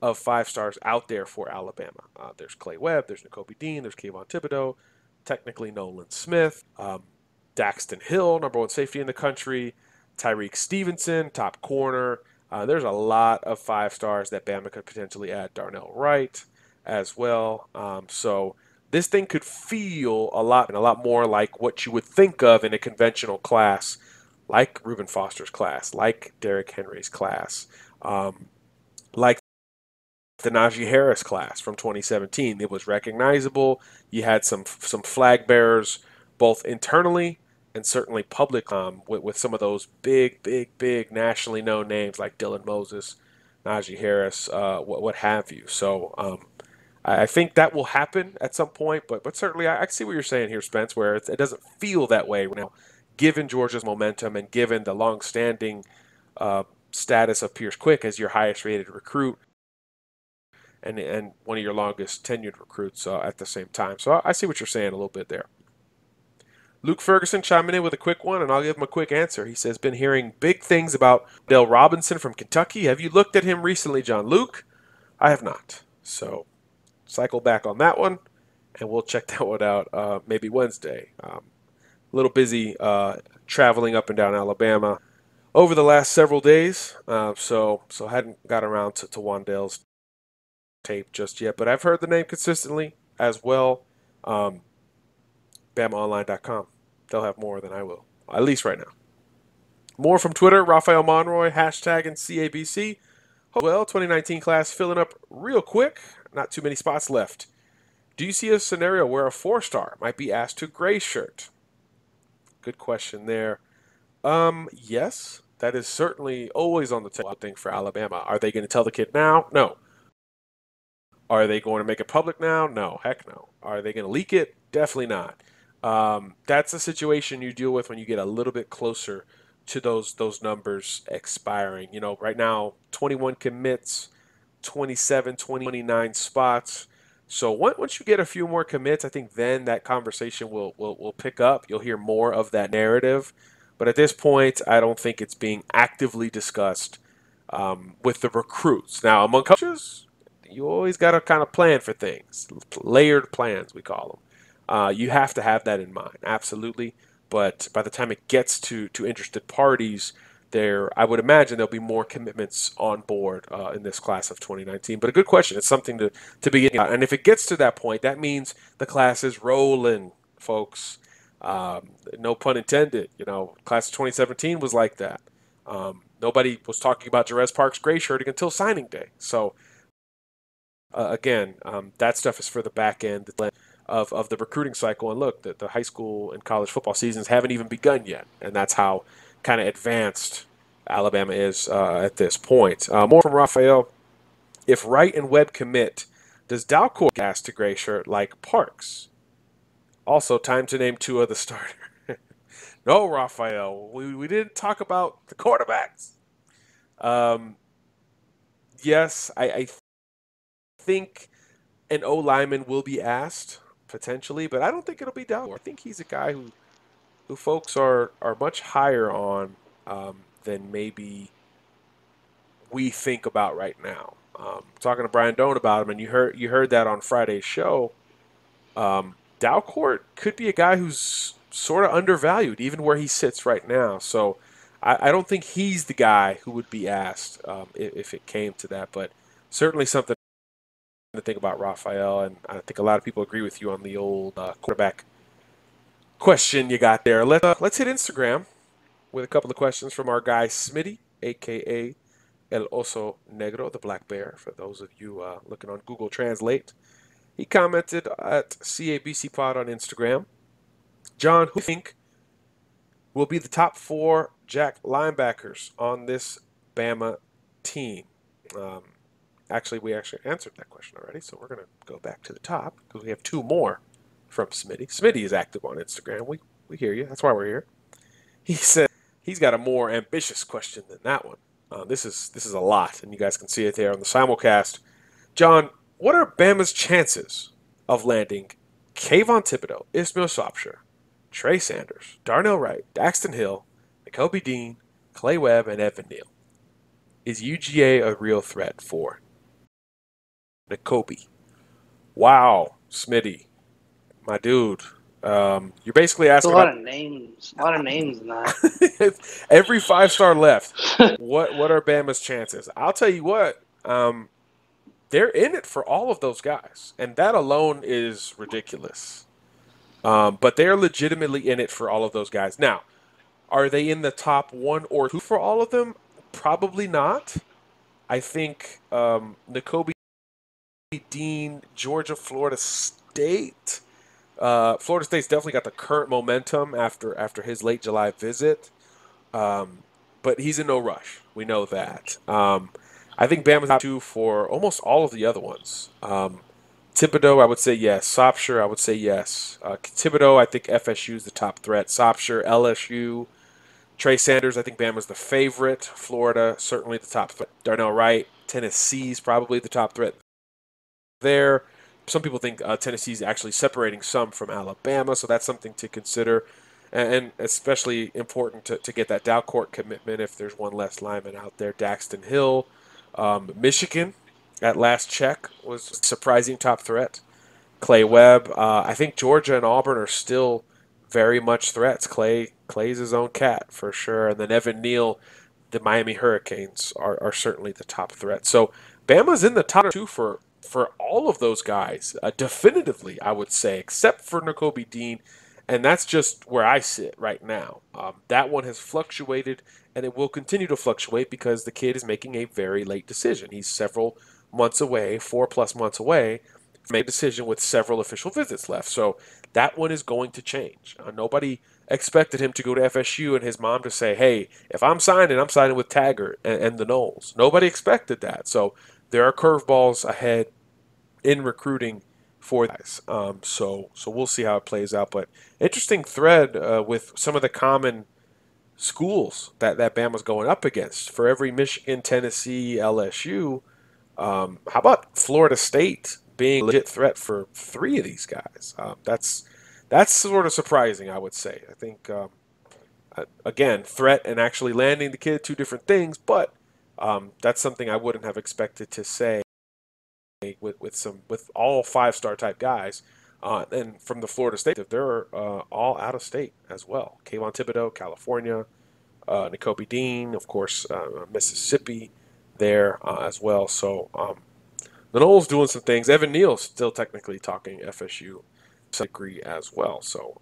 of 5 stars out there for Alabama. There's Clay Webb, there's Nakobe Dean, there's Kayvon Thibodeau, technically Nolan Smith, Daxton Hill, number 1 safety in the country, Tyreek Stevenson, top corner. There's a lot of 5 stars that Bama could potentially add. Darnell Wright as well. So this thing could feel a lot more like what you would think of in a conventional class, like Reuben Foster's class, like Derrick Henry's class, like the Najee Harris class from 2017. It was recognizable. You had some flag bearers both internally and certainly public with some of those big nationally known names like Dylan Moses, Najee Harris, what have you. So I think that will happen at some point, but certainly I see what you're saying here, Spence, where it doesn't feel that way now, given Georgia's momentum and given the long-standing status of Pierce Quick as your highest-rated recruit and one of your longest tenured recruits at the same time. So I see what you're saying a little bit there. Luke Ferguson chiming in with a quick one, and I'll give him a quick answer. He says, been hearing big things about Dale Robinson from Kentucky. Have you looked at him recently, John? Luke? I have not. So cycle back on that one, and we'll check that one out maybe Wednesday. A little busy traveling up and down Alabama over the last several days, so hadn't got around to Wandale's tape just yet, but I've heard the name consistently as well. BamaOnline.com. They'll have more than I will, at least right now. More from Twitter, Raphael Monroy, hashtagging CABC. Well, 2019 class filling up real quick. Not too many spots left. Do you see a scenario where a 4-star might be asked to gray shirt? Good question there. Yes, that is certainly always on the table, I think, for Alabama. Are they going to tell the kid now? No. Are they going to make it public now? No. Heck no. Are they going to leak it? Definitely not. That's a situation you deal with when you get a little bit closer to those numbers expiring. You know, right now, 21 commits, 27, 29 spots. So once you get a few more commits, I think then that conversation will pick up. You'll hear more of that narrative. But at this point, I don't think it's being actively discussed with the recruits. Now, among coaches, you always got to kind of plan for things. Layered plans, we call them. You have to have that in mind, absolutely. But by the time it gets to interested parties, I would imagine there'll be more commitments on board in this class of 2019. But a good question. It's something to begin about. And if it gets to that point, that means the class is rolling, folks. No pun intended. You know, class of 2017 was like that. Nobody was talking about Jerez Park's gray shirting until signing day. So, again, that stuff is for the back end of the recruiting cycle. And look, the high school and college football seasons haven't even begun yet. And that's how kind of advanced Alabama is at this point. More from Raphael. If Wright and Webb commit, does Dalcourt get asked to gray shirt like Parks? Also, time to name 2 of the starter. No, Raphael, we didn't talk about the quarterbacks. Yes, I think an O-lineman will be asked, potentially, but I don't think it'll be Dalcourt. I think he's a guy who folks are much higher on than maybe we think about right now. Talking to Brian Doan about him, and you heard that on Friday's show. Dalcourt could be a guy who's sort of undervalued, even where he sits right now. So I don't think he's the guy who would be asked if it came to that, but certainly something to think about, Raphael. And I think a lot of people agree with you on the old quarterback question you got there. Let's hit Instagram with a couple of questions from our guy Smitty, a.k.a. El Oso Negro, the Black Bear, for those of you looking on Google Translate. He commented at CABC Pod on Instagram. John, who do you think will be the top 4 Jack linebackers on this Bama team? Actually, we actually answered that question already, so we're going to go back to the top because we have two more from Smitty. Smitty is active on Instagram. We hear you. That's why we're here. He said he's got a more ambitious question than that one. This is a lot, and you guys can see it there on the simulcast. John, what are Bama's chances of landing Kayvon Thibodeau, Ismail Shropshire, Trey Sanders, Darnell Wright, Daxton Hill, Kobe Dean, Clay Webb, and Evan Neal? Is UGA a real threat for Kobe? Wow, Smitty, my dude. You're basically asking a lot of names in that. every 5-star left. What are Bama's chances? I'll tell you what. They're in it for all of those guys, and that alone is ridiculous. But they're legitimately in it for all of those guys. Now, are they in the top 1 or 2 for all of them? Probably not. I think Nakobe Dean, Georgia, Florida State. Florida State's definitely got the current momentum after his late July visit. But he's in no rush. We know that. I think Bama's top 2 for almost all of the other ones. Thibodeau, I would say yes. Shropshire, I would say yes. Thibodeau, I think FSU is the top threat. Shropshire, LSU. Trey Sanders, I think Bama's the favorite. Florida, certainly the top threat. Darnell Wright, Tennessee's probably the top threat there. Some people think Tennessee's actually separating some from Alabama, so that's something to consider. And especially important to get that Dalcourt commitment if there's one less lineman out there. Daxton Hill. Michigan, at last check, was a surprising top threat. Clay Webb. I think Georgia and Auburn are still very much threats. Clay's his own cat for sure. And then Evan Neal, the Miami Hurricanes are certainly the top threat. So Bama's in the top 2 for all of those guys, definitively, I would say, except for Nakobe Dean. And that's just where I sit right now. That one has fluctuated, and it will continue to fluctuate because the kid is making a very late decision. He's several months away, 4+ months away, from a decision with several official visits left. So that one is going to change. Nobody expected him to go to FSU and his mom to say, hey, if I'm signing with Taggart and the Knowles. Nobody expected that. So there are curveballs ahead in recruiting for guys. So we'll see how it plays out. But interesting thread with some of the common schools that Bama's going up against. For every Michigan, Tennessee, LSU, how about Florida State being a legit threat for 3 of these guys? That's sort of surprising, I would say. I think, again, threat and actually landing the kid, 2 different things, but that's something I wouldn't have expected to say with all 5-star type guys. And from the Florida State, they're all out of state as well. Kayvon Thibodeau, California, Nakobe Dean, of course, Mississippi there as well. So the Knowles doing some things. Evan Neal still technically talking FSU to a degree as well. So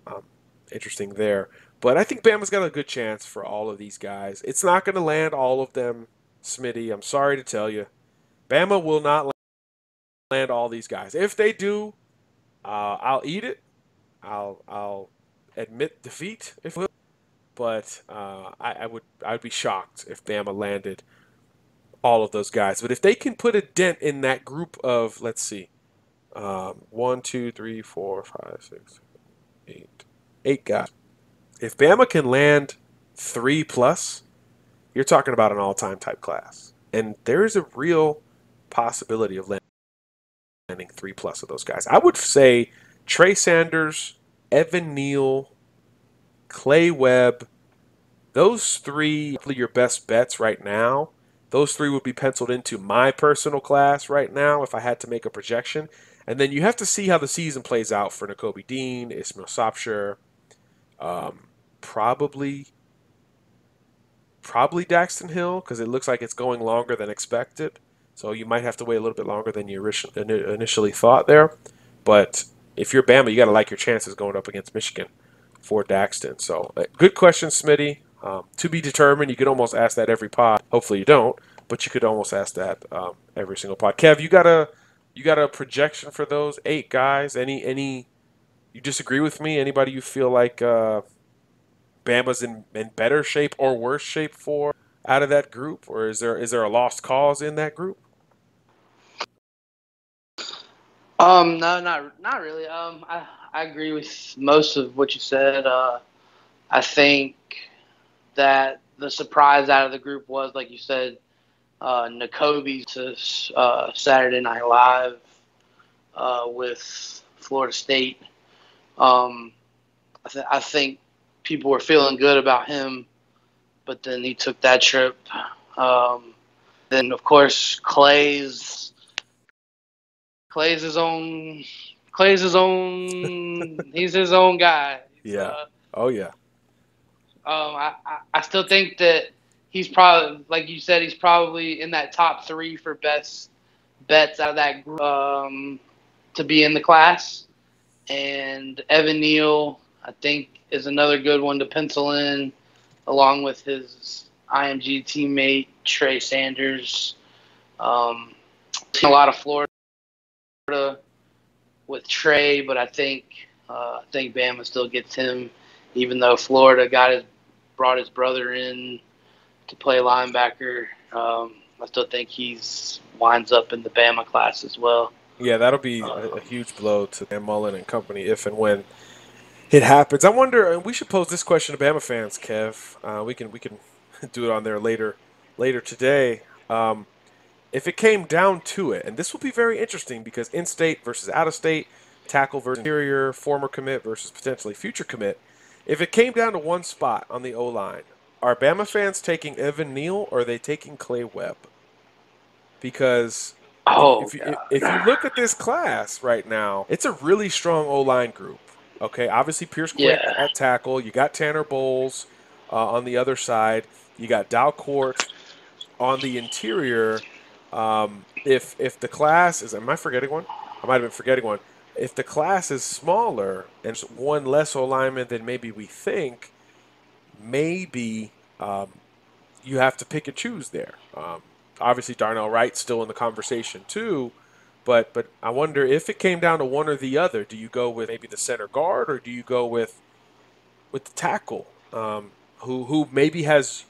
interesting there. But I think Bama's got a good chance for all of these guys. It's not going to land all of them, Smitty. I'm sorry to tell you. Bama will not land all these guys. If they do, I'll eat it. I'll admit defeat, if will. But I'd be shocked if Bama landed all of those guys. But if they can put a dent in that group of, let's see, 1, 2, 3, 4, 5, 6, 8 guys. If Bama can land 3+, you're talking about an all-time type class. And there's a real possibility of landing 3+ of those guys. I would say Trey Sanders, Evan Neal, Clay Webb, those 3 are your best bets right now. Those 3 would be penciled into my personal class right now if I had to make a projection. And then you have to see how the season plays out for Nakobe Dean, Ismail Shropshire, probably Daxton Hill, because it looks like it's going longer than expected. So you might have to wait a little bit longer than you initially thought there. But if you're Bama, you got to like your chances going up against Michigan for Daxton. So good question, Smitty. To be determined. You could almost ask that every pod. Hopefully you don't, but you could almost ask that every single pod. Kev, you got a projection for those 8 guys? Any you disagree with me? Anybody you feel like Bama's in better shape or worse shape for out of that group, or is there a lost cause in that group? No, not really. I agree with most of what you said. I think that the surprise out of the group was, like you said, Nakobe to Saturday Night Live with Florida State. I think people were feeling good about him, but then he took that trip. Then, of course, Clay's his own. Clay's his own. He's his own guy. Yeah. Oh yeah. I still think that he's probably, like you said, he's probably in that top 3 for best bets out of that group to be in the class. And Evan Neal, I think, is another good one to pencil in, along with his IMG teammate Trey Sanders. A lot of Florida with Trey, but I think Bama still gets him, even though Florida brought his brother in to play linebacker. I still think he's winds up in the Bama class as well. Yeah, that'll be a huge blow to Dan Mullen and company if and when it happens. I wonder, and we should pose this question to Bama fans, Kev. We can do it on there later today. If it came down to it, and this will be very interesting because in-state versus out-of-state, tackle versus interior, former commit versus potentially future commit. If it came down to one spot on the O-line, are Bama fans taking Evan Neal or are they taking Clay Webb? Because if you look at this class right now, it's a really strong O-line group. Okay, obviously Pierce Quick at tackle. You got Tanner Bowles on the other side. You got Dalcourt on the interior. If the class is, am I forgetting one? I might have been forgetting one. If the class is smaller and one less O-lineman than maybe we think, maybe you have to pick and choose there. Obviously, Darnell Wright's still in the conversation too, but I wonder if it came down to one or the other. Do you go with maybe the center guard or do you go with the tackle, who maybe has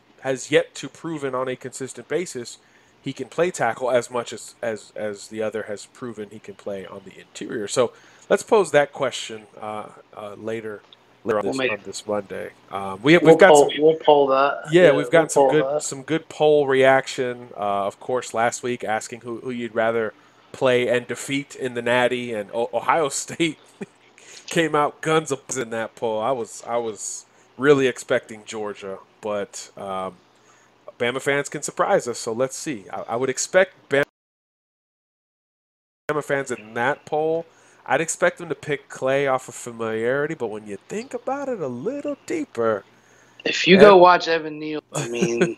yet to proven on a consistent basis he can play tackle as much as the other has proven he can play on the interior. So let's pose that question later on this Monday. We'll poll that. Yeah, we've got some good poll reaction. Of course, last week asking who you'd rather play and defeat in the Natty, and Ohio State came out guns a in that poll. I was really expecting Georgia, but Bama fans can surprise us, so let's see. I would expect Bama fans in that poll, I'd expect them to pick Clay off of familiarity, but when you think about it a little deeper, if you go watch Evan Neal, I mean,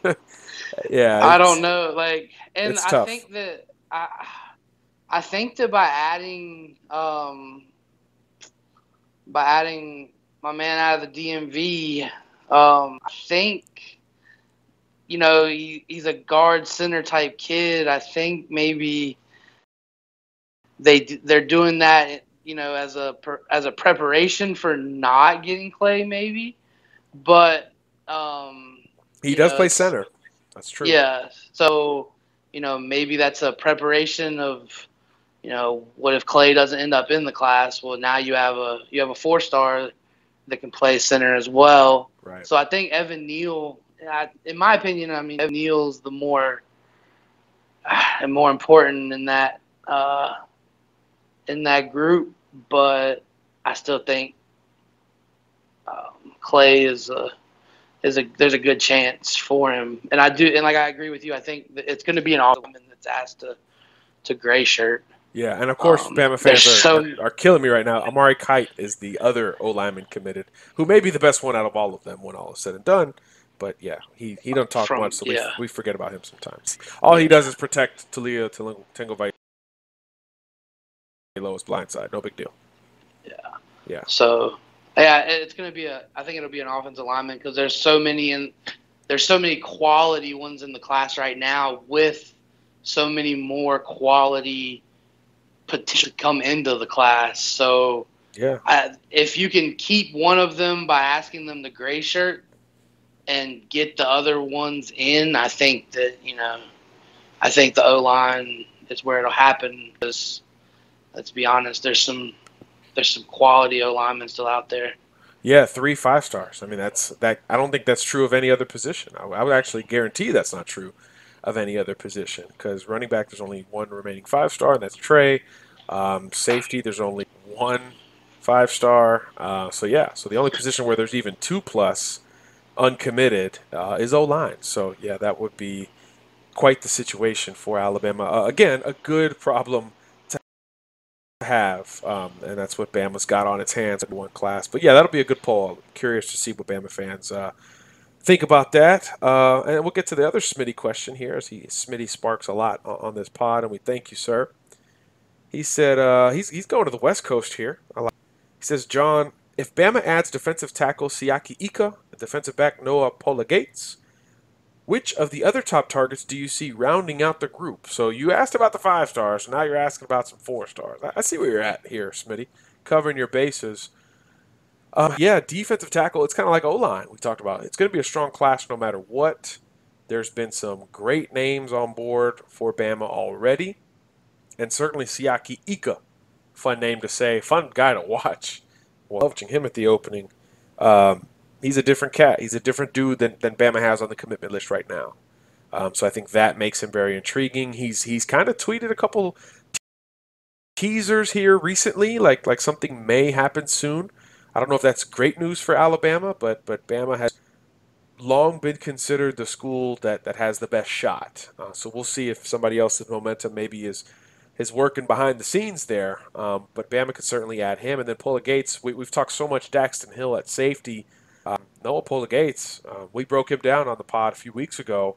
yeah, I don't know, like, and it's I tough. think that I think that by adding my man out of the DMV, I think, you know, he's a guard center type kid. I think maybe they're doing that, you know, as a preparation for not getting Clay, maybe. But he does play center. That's true. Yeah. So, you know, maybe that's a preparation of, you know, what if Clay doesn't end up in the class? Well, now you have a 4-star that can play center as well. Right. So I think Evan Neal, in my opinion, I mean, Evan Neal's the more important in that group, but I still think Clay there's a good chance for him, and I agree with you. I think that it's going to be an awesome that's asked to gray shirt. Yeah, and of course, Bama fans are killing me right now. Amari Kite is the other O-lineman committed, who may be the best one out of all of them when all is said and done. But yeah, he don't talk much, so we forget about him sometimes. All he does is protect Talia Tengovailoa's blind side. No big deal. Yeah. So yeah, it's gonna be I think it'll be an offensive lineman because there's so many quality ones in the class right now with so many more quality potential come into the class. So yeah, if you can keep one of them by asking them the gray shirt, and get the other ones in, I think that, I think the O-line is where it'll happen because, let's be honest, there's some quality O-linemen still out there. Yeah, 3 5 stars. I mean, that. I don't think that's true of any other position. I would actually guarantee that's not true of any other position because running back, there's only one remaining 5 star, and that's Trey. Safety, there's only one 5 star. So the only position where there's even 2+ uncommitted is O-line. So yeah, that would be quite the situation for Alabama. Again, a good problem to have, and that's what Bama's got on its hands in one class. But yeah, that'll be a good poll. I'm curious to see what Bama fans think about that. And we'll get to the other Smitty question here, as Smitty sparks a lot on this pod, and we thank you, sir. He said he's going to the West Coast here. He says, John, if Bama adds defensive tackle Siaki Ika, defensive back Noah Pola-Gates, which of the other top targets do you see rounding out the group? So you asked about the 5 stars, so now you're asking about some 4 stars. I see where you're at here, Smitty, covering your bases. Yeah, defensive tackle, it's kind of like O-line we talked about. It's going to be a strong class no matter what. There's been some great names on board for Bama already, and certainly Siaki Ika, fun name to say, fun guy to watch. Watching him at the opening. He's a different cat. He's a different dude than Bama has on the commitment list right now. So I think that makes him very intriguing. He's kind of tweeted a couple teasers here recently, like something may happen soon. I don't know if that's great news for Alabama, but Bama has long been considered the school that has the best shot. So we'll see if somebody else's momentum maybe is working behind the scenes there. But Bama could certainly add him. And then Pola-Gates, we've talked so much Daxton Hill at safety. Noah Pola-Gates, we broke him down on the pod a few weeks ago.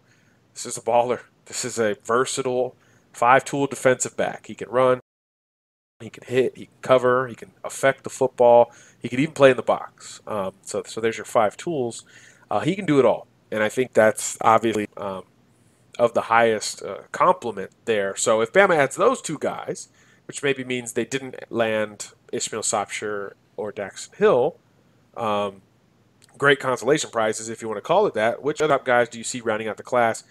This is a baller. This is a versatile 5-tool defensive back. He can run, he can hit, he can cover, he can affect the football. He can even play in the box. So there's your 5 tools. He can do it all. And I think that's obviously of the highest compliment there. So if Bama adds those 2 guys, which maybe means they didn't land Ishmael Sopsher or Daxton Hill, great consolation prizes, if you want to call it that. Which other top guys do you see rounding out the class?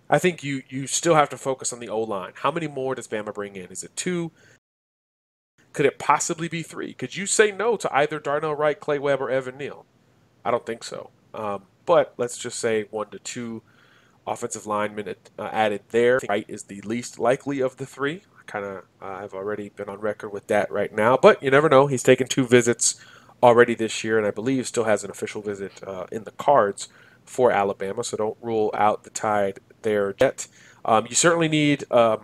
I think you still have to focus on the O-line. How many more does Bama bring in? Is it 2? Could it possibly be 3? Could you say no to either Darnell Wright, Clay Webb, or Evan Neal? I don't think so. But let's just say 1 to 2 offensive linemen added there. Wright is the least likely of the 3. I've already been on record with that right now. But you never know. He's taken 2 visits already this year, and I believe still has an official visit in the cards for Alabama, so don't rule out the Tide there yet. You certainly need a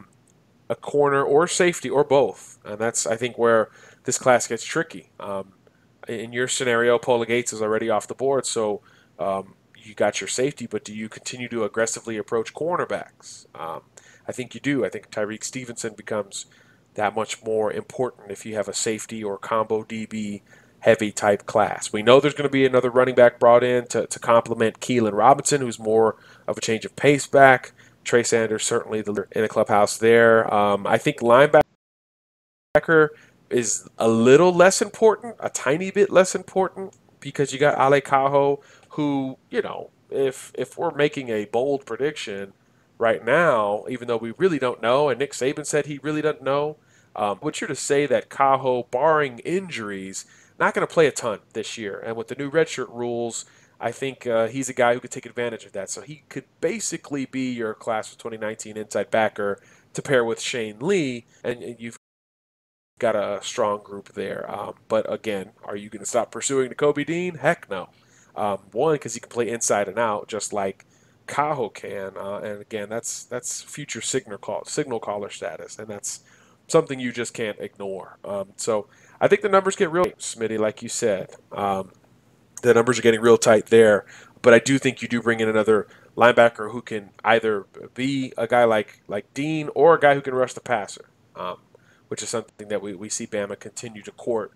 corner or safety or both, and that's, I think, where this class gets tricky. In your scenario, Pola-Gates is already off the board, so you got your safety, but do you continue to aggressively approach cornerbacks? I think you do. I think Tyreek Stevenson becomes that much more important if you have a safety or combo DB heavy type class. We know there's going to be another running back brought in to complement Keelan Robinson, who's more of a change of pace back. Trey Sanders certainly in the clubhouse there. I think linebacker is a little less important, a tiny bit less important, because you got Ale Cajo, who, if we're making a bold prediction right now, even though we really don't know, and Nick Saban said he really doesn't know, would you to say that Cajo, barring injuries, not going to play a ton this year. And with the new redshirt rules, I think he's a guy who could take advantage of that. So he could basically be your class of 2019 inside backer to pair with Shane Lee, and you've got a strong group there. But again, are you going to stop pursuing the Kobe Dean? Heck no. One, because he can play inside and out just like Cajo can. And again, that's future signal caller status, and that's something you just can't ignore. So I think the numbers get real, Smitty, like you said. The numbers are getting real tight there. But I do think you do bring in another linebacker who can either be a guy like Dean or a guy who can rush the passer, which is something that we see Bama continue to court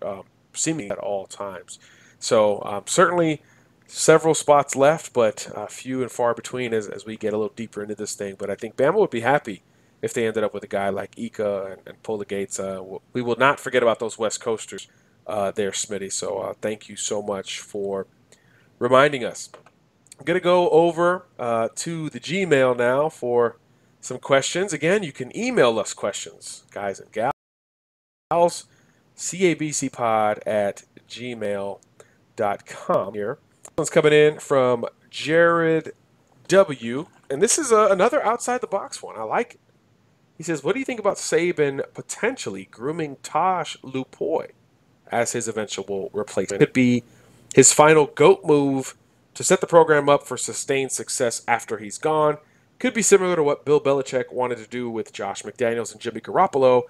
seemingly at all times. So certainly several spots left, but few and far between as we get a little deeper into this thing. But I think Bama would be happy if they ended up with a guy like Ika and Pola-Gates. We will not forget about those West Coasters there, Smitty. So thank you so much for reminding us. I'm going to go over to the Gmail now for some questions. Again, you can email us questions, guys and gals. cabcpod@gmail.com here. This one's coming in from Jared W. And this is another outside the box one. I like it. He says, what do you think about Saban potentially grooming Tosh Lupoi as his eventual replacement? Could be his final GOAT move to set the program up for sustained success after he's gone. Could be similar to what Bill Belichick wanted to do with Josh McDaniels and Jimmy Garoppolo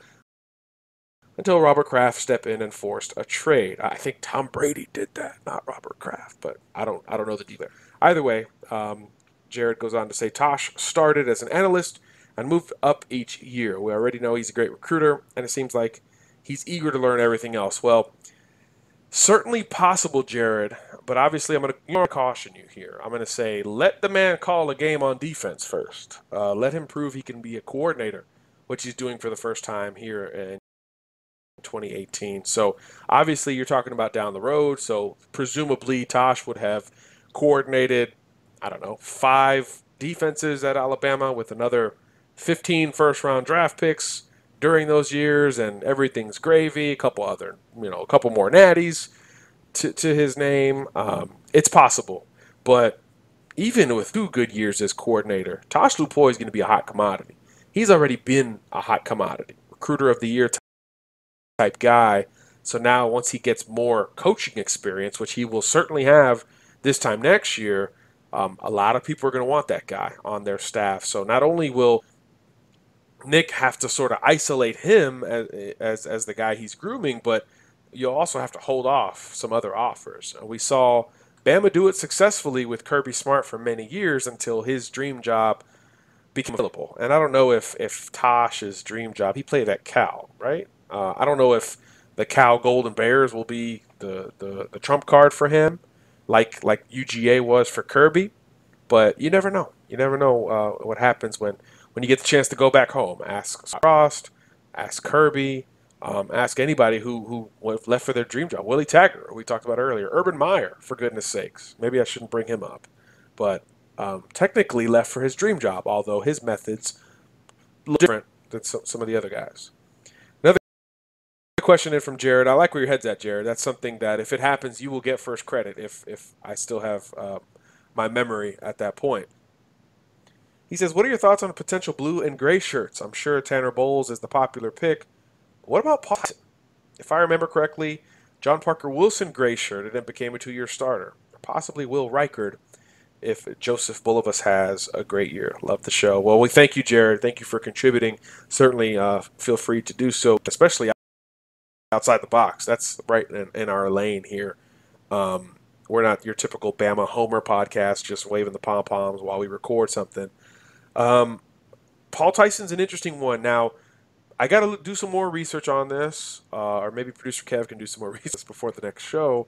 until Robert Kraft stepped in and forced a trade. I think Tom Brady did that, not Robert Kraft, but I don't know the deal. Either way, Jared goes on to say Tosh started as an analyst and moved up each year. We already know he's a great recruiter, and it seems like he's eager to learn everything else. Well, certainly possible, Jared, but obviously I'm going to caution you here. I'm going to say let the man call a game on defense first. Let him prove he can be a coordinator, which he's doing for the first time here in 2018. So obviously you're talking about down the road, so presumably Tosh would have coordinated, 5 defenses at Alabama with another 15 first-round draft picks during those years, and everything's gravy. A couple more natties to his name. It's possible, but even with 2 good years as coordinator, Tosh Lupoi is going to be a hot commodity. He's already been a hot commodity, recruiter of the year type guy. So now once he gets more coaching experience, which he will certainly have this time next year, a lot of people are going to want that guy on their staff. So not only will Nick have to sort of isolate him as the guy he's grooming, but you'll also have to hold off some other offers. We saw Bama do it successfully with Kirby Smart for many years until his dream job became available. And I don't know if Tosh's dream job, he played at Cal, right? I don't know if the Cal Golden Bears will be the trump card for him, like UGA was for Kirby. But you never know. You never know what happens when you get the chance to go back home. Ask Frost, ask Kirby, ask anybody who left for their dream job. Willie Taggart, we talked about earlier. Urban Meyer, for goodness sakes. Maybe I shouldn't bring him up. But technically left for his dream job, although his methods look different than some of the other guys. Another question in from Jared. I like where your head's at, Jared. That's something that if it happens, you will get first credit if I still have my memory at that point. He says, what are your thoughts on potential blue and gray shirts? I'm sure Tanner Bowles is the popular pick. What about Paul Tyson? If I remember correctly, John Parker Wilson gray shirt and then became a 2-year starter. Possibly Will Reichard if Joseph Bulovas has a great year. Love the show. Well, we thank you, Jared. Thank you for contributing. Certainly feel free to do so, especially outside the box. That's right in our lane here. We're not your typical Bama Homer podcast just waving the pom-poms while we record something. Paul Tyson's an interesting one. Now, I got to do some more research on this, or maybe producer Kev can do some more research before the next show.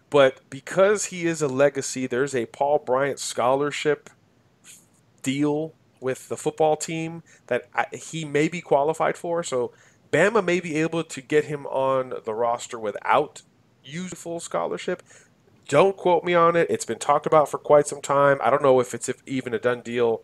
But because he is a legacy, there's a Paul Bryant scholarship deal with the football team that he may be qualified for. So Bama may be able to get him on the roster without using full scholarship. Don't quote me on it. It's been talked about for quite some time. I don't know if it's even a done deal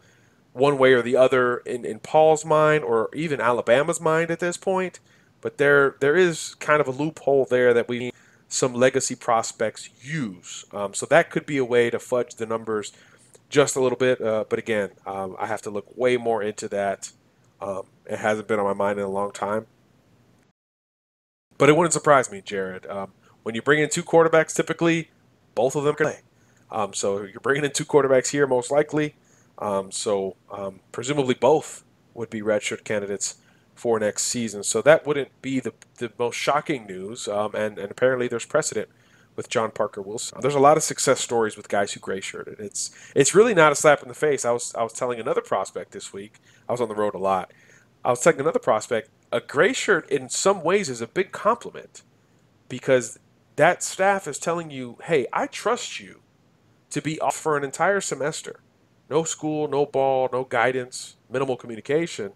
one way or the other in Paul's mind or even Alabama's mind at this point. But there is kind of a loophole there that we need some legacy prospects use. So that could be a way to fudge the numbers just a little bit. But again, I have to look way more into that. It hasn't been on my mind in a long time. But it wouldn't surprise me, Jared. When you bring in 2 quarterbacks, typically, both of them can play. So you're bringing in 2 quarterbacks here, most likely. Presumably both would be redshirt candidates for next season. So that wouldn't be the most shocking news. And apparently there's precedent with John Parker Wilson. There's a lot of success stories with guys who gray shirted. It's really not a slap in the face. I was telling another prospect this week. I was on the road a lot. I was telling another prospect, a gray shirt in some ways is a big compliment because that staff is telling you, hey, I trust you to be off for an entire semester. No school, no ball, no guidance, minimal communication.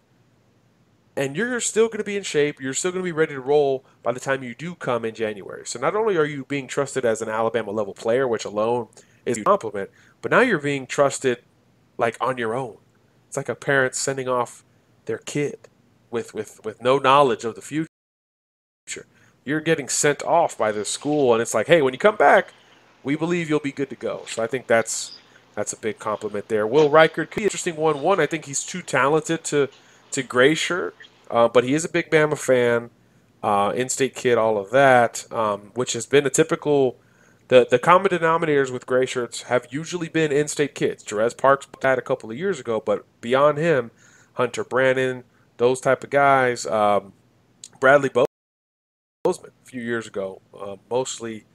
and you're still going to be in shape. You're still going to be ready to roll by the time you do come in January. So not only are you being trusted as an Alabama level player, which alone is a compliment, but now you're being trusted like on your own. It's like a parent sending off their kid with no knowledge of the future. You're getting sent off by the school, and it's like, hey, when you come back, we believe you'll be good to go. So I think that's a big compliment there. Will Reichard could be an interesting one. One, I think he's too talented to gray shirt, but he is a big Bama fan, in-state kid, all of that, which has been a typical. The common denominators with gray shirts have usually been in-state kids. Jerez Parks that a couple of years ago, but beyond him, Hunter Brannon, those type of guys, Bradley Bozeman a few years ago, mostly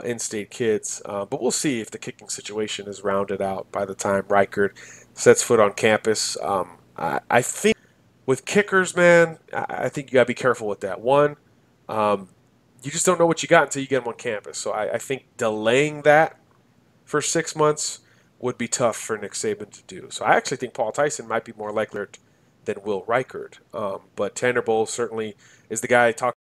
in-state kids. But we'll see if the kicking situation is rounded out by the time Reichard sets foot on campus. I think with kickers, man, I think you got to be careful with that. One, you just don't know what you got until you get them on campus. So I think delaying that for 6 months would be tough for Nick Saban to do. So I actually think Paul Tyson might be more likely than Will Reichard. But Tanner Bowles certainly is the guy I talked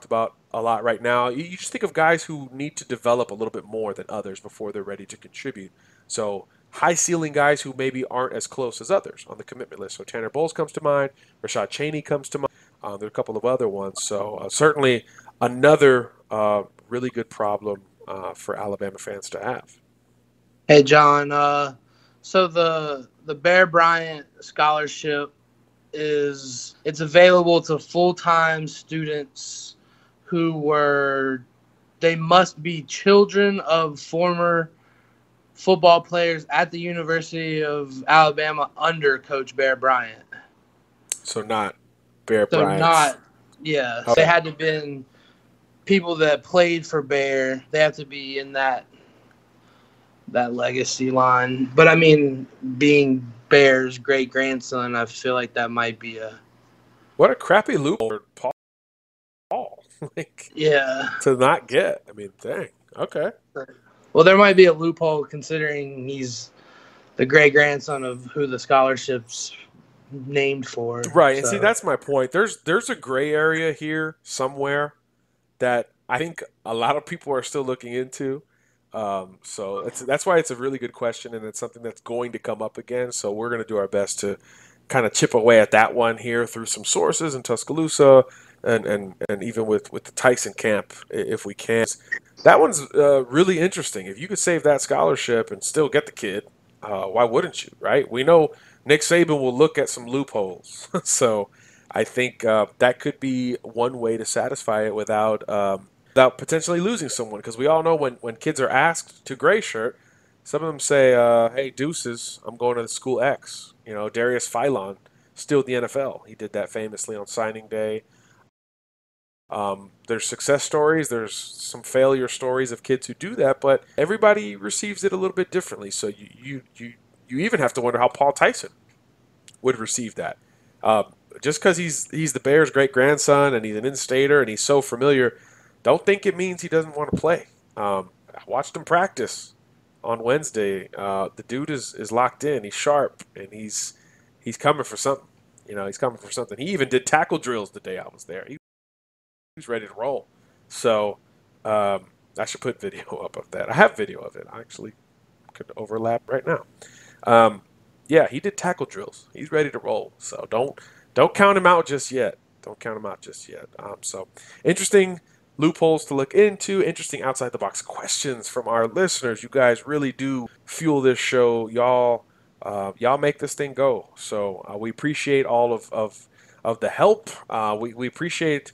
about a lot right now. You just think of guys who need to develop a little bit more than others before they're ready to contribute. So high ceiling guys who maybe aren't as close as others on the commitment list. So Tanner Bowles comes to mind. Rashad Cheney comes to mind. There are a couple of other ones. So certainly another really good problem for Alabama fans to have. Hey, John. So the Bear Bryant scholarship it's available to full-time students they must be children of former football players at the University of Alabama under Coach Bear Bryant. So not Bear Bryant. Okay. They had to have been people that played for Bear. They have to be in that legacy line. But I mean, being Bear's great grandson, I feel like that might be what a crappy loophole for Paul. To not get. I mean, dang. Okay. Well, there might be a loophole considering he's the great grandson of who the scholarship's named for. Right, and see, that's my point. There's a gray area here somewhere that I think a lot of people are still looking into. So that's why it's a really good question, and it's something that's going to come up again. So we're going to do our best to kind of chip away at that one here through some sources in Tuscaloosa and even with the Tyson camp if we can. That one's really interesting. If you could save that scholarship and still get the kid, why wouldn't you, right? We know Nick Saban will look at some loopholes. So I think that could be one way to satisfy it without potentially losing someone. Because we all know when kids are asked to gray shirt, some of them say, hey, deuces, I'm going to the school X. You know, Darius Philon, still the NFL. He did that famously on signing day. There's success stories. There's some failure stories of kids who do that, but everybody receives it a little bit differently. So you even have to wonder how Paul Tyson would receive that. Just because he's the Bears' great grandson and he's an in-stater and he's so familiar, don't think it means he doesn't want to play. I watched him practice on Wednesday. The dude is locked in. He's sharp and he's coming for something. You know, he's coming for something. He even did tackle drills the day I was there. He was ready to roll. So I should put video up of that. I have video of it. I actually could overlap right now. Yeah, he did tackle drills. He's ready to roll. So don't count him out just yet. Don't count him out just yet. So interesting loopholes to look into. Interesting outside the box questions from our listeners. You guys really do fuel this show. Y'all make this thing go. So we appreciate all of the help. We appreciate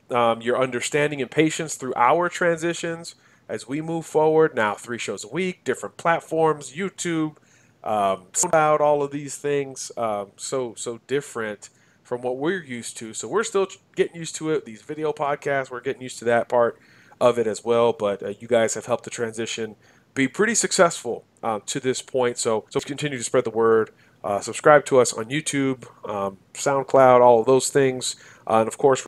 your understanding and patience through our transitions as we move forward. Now 3 shows a week, different platforms, YouTube, SoundCloud, all of these things, so different from what we're used to. So we're still getting used to it. These video podcasts, we're getting used to that part of it as well. But you guys have helped the transition be pretty successful to this point. So continue to spread the word. Subscribe to us on YouTube, SoundCloud, all of those things. And of course,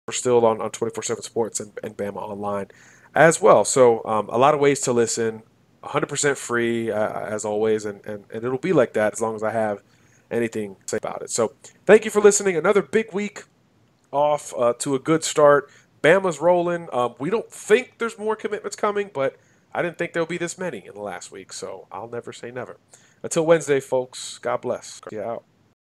we're still on 24/7 Sports and Bama Online as well. So a lot of ways to listen, 100% free as always, and it'll be like that as long as I have anything to say about it. So thank you for listening. Another big week off to a good start. Bama's rolling. We don't think there's more commitments coming, but I didn't think there'll be this many in the last week, so I'll never say never. Until Wednesday, folks, God bless. Yeah, out.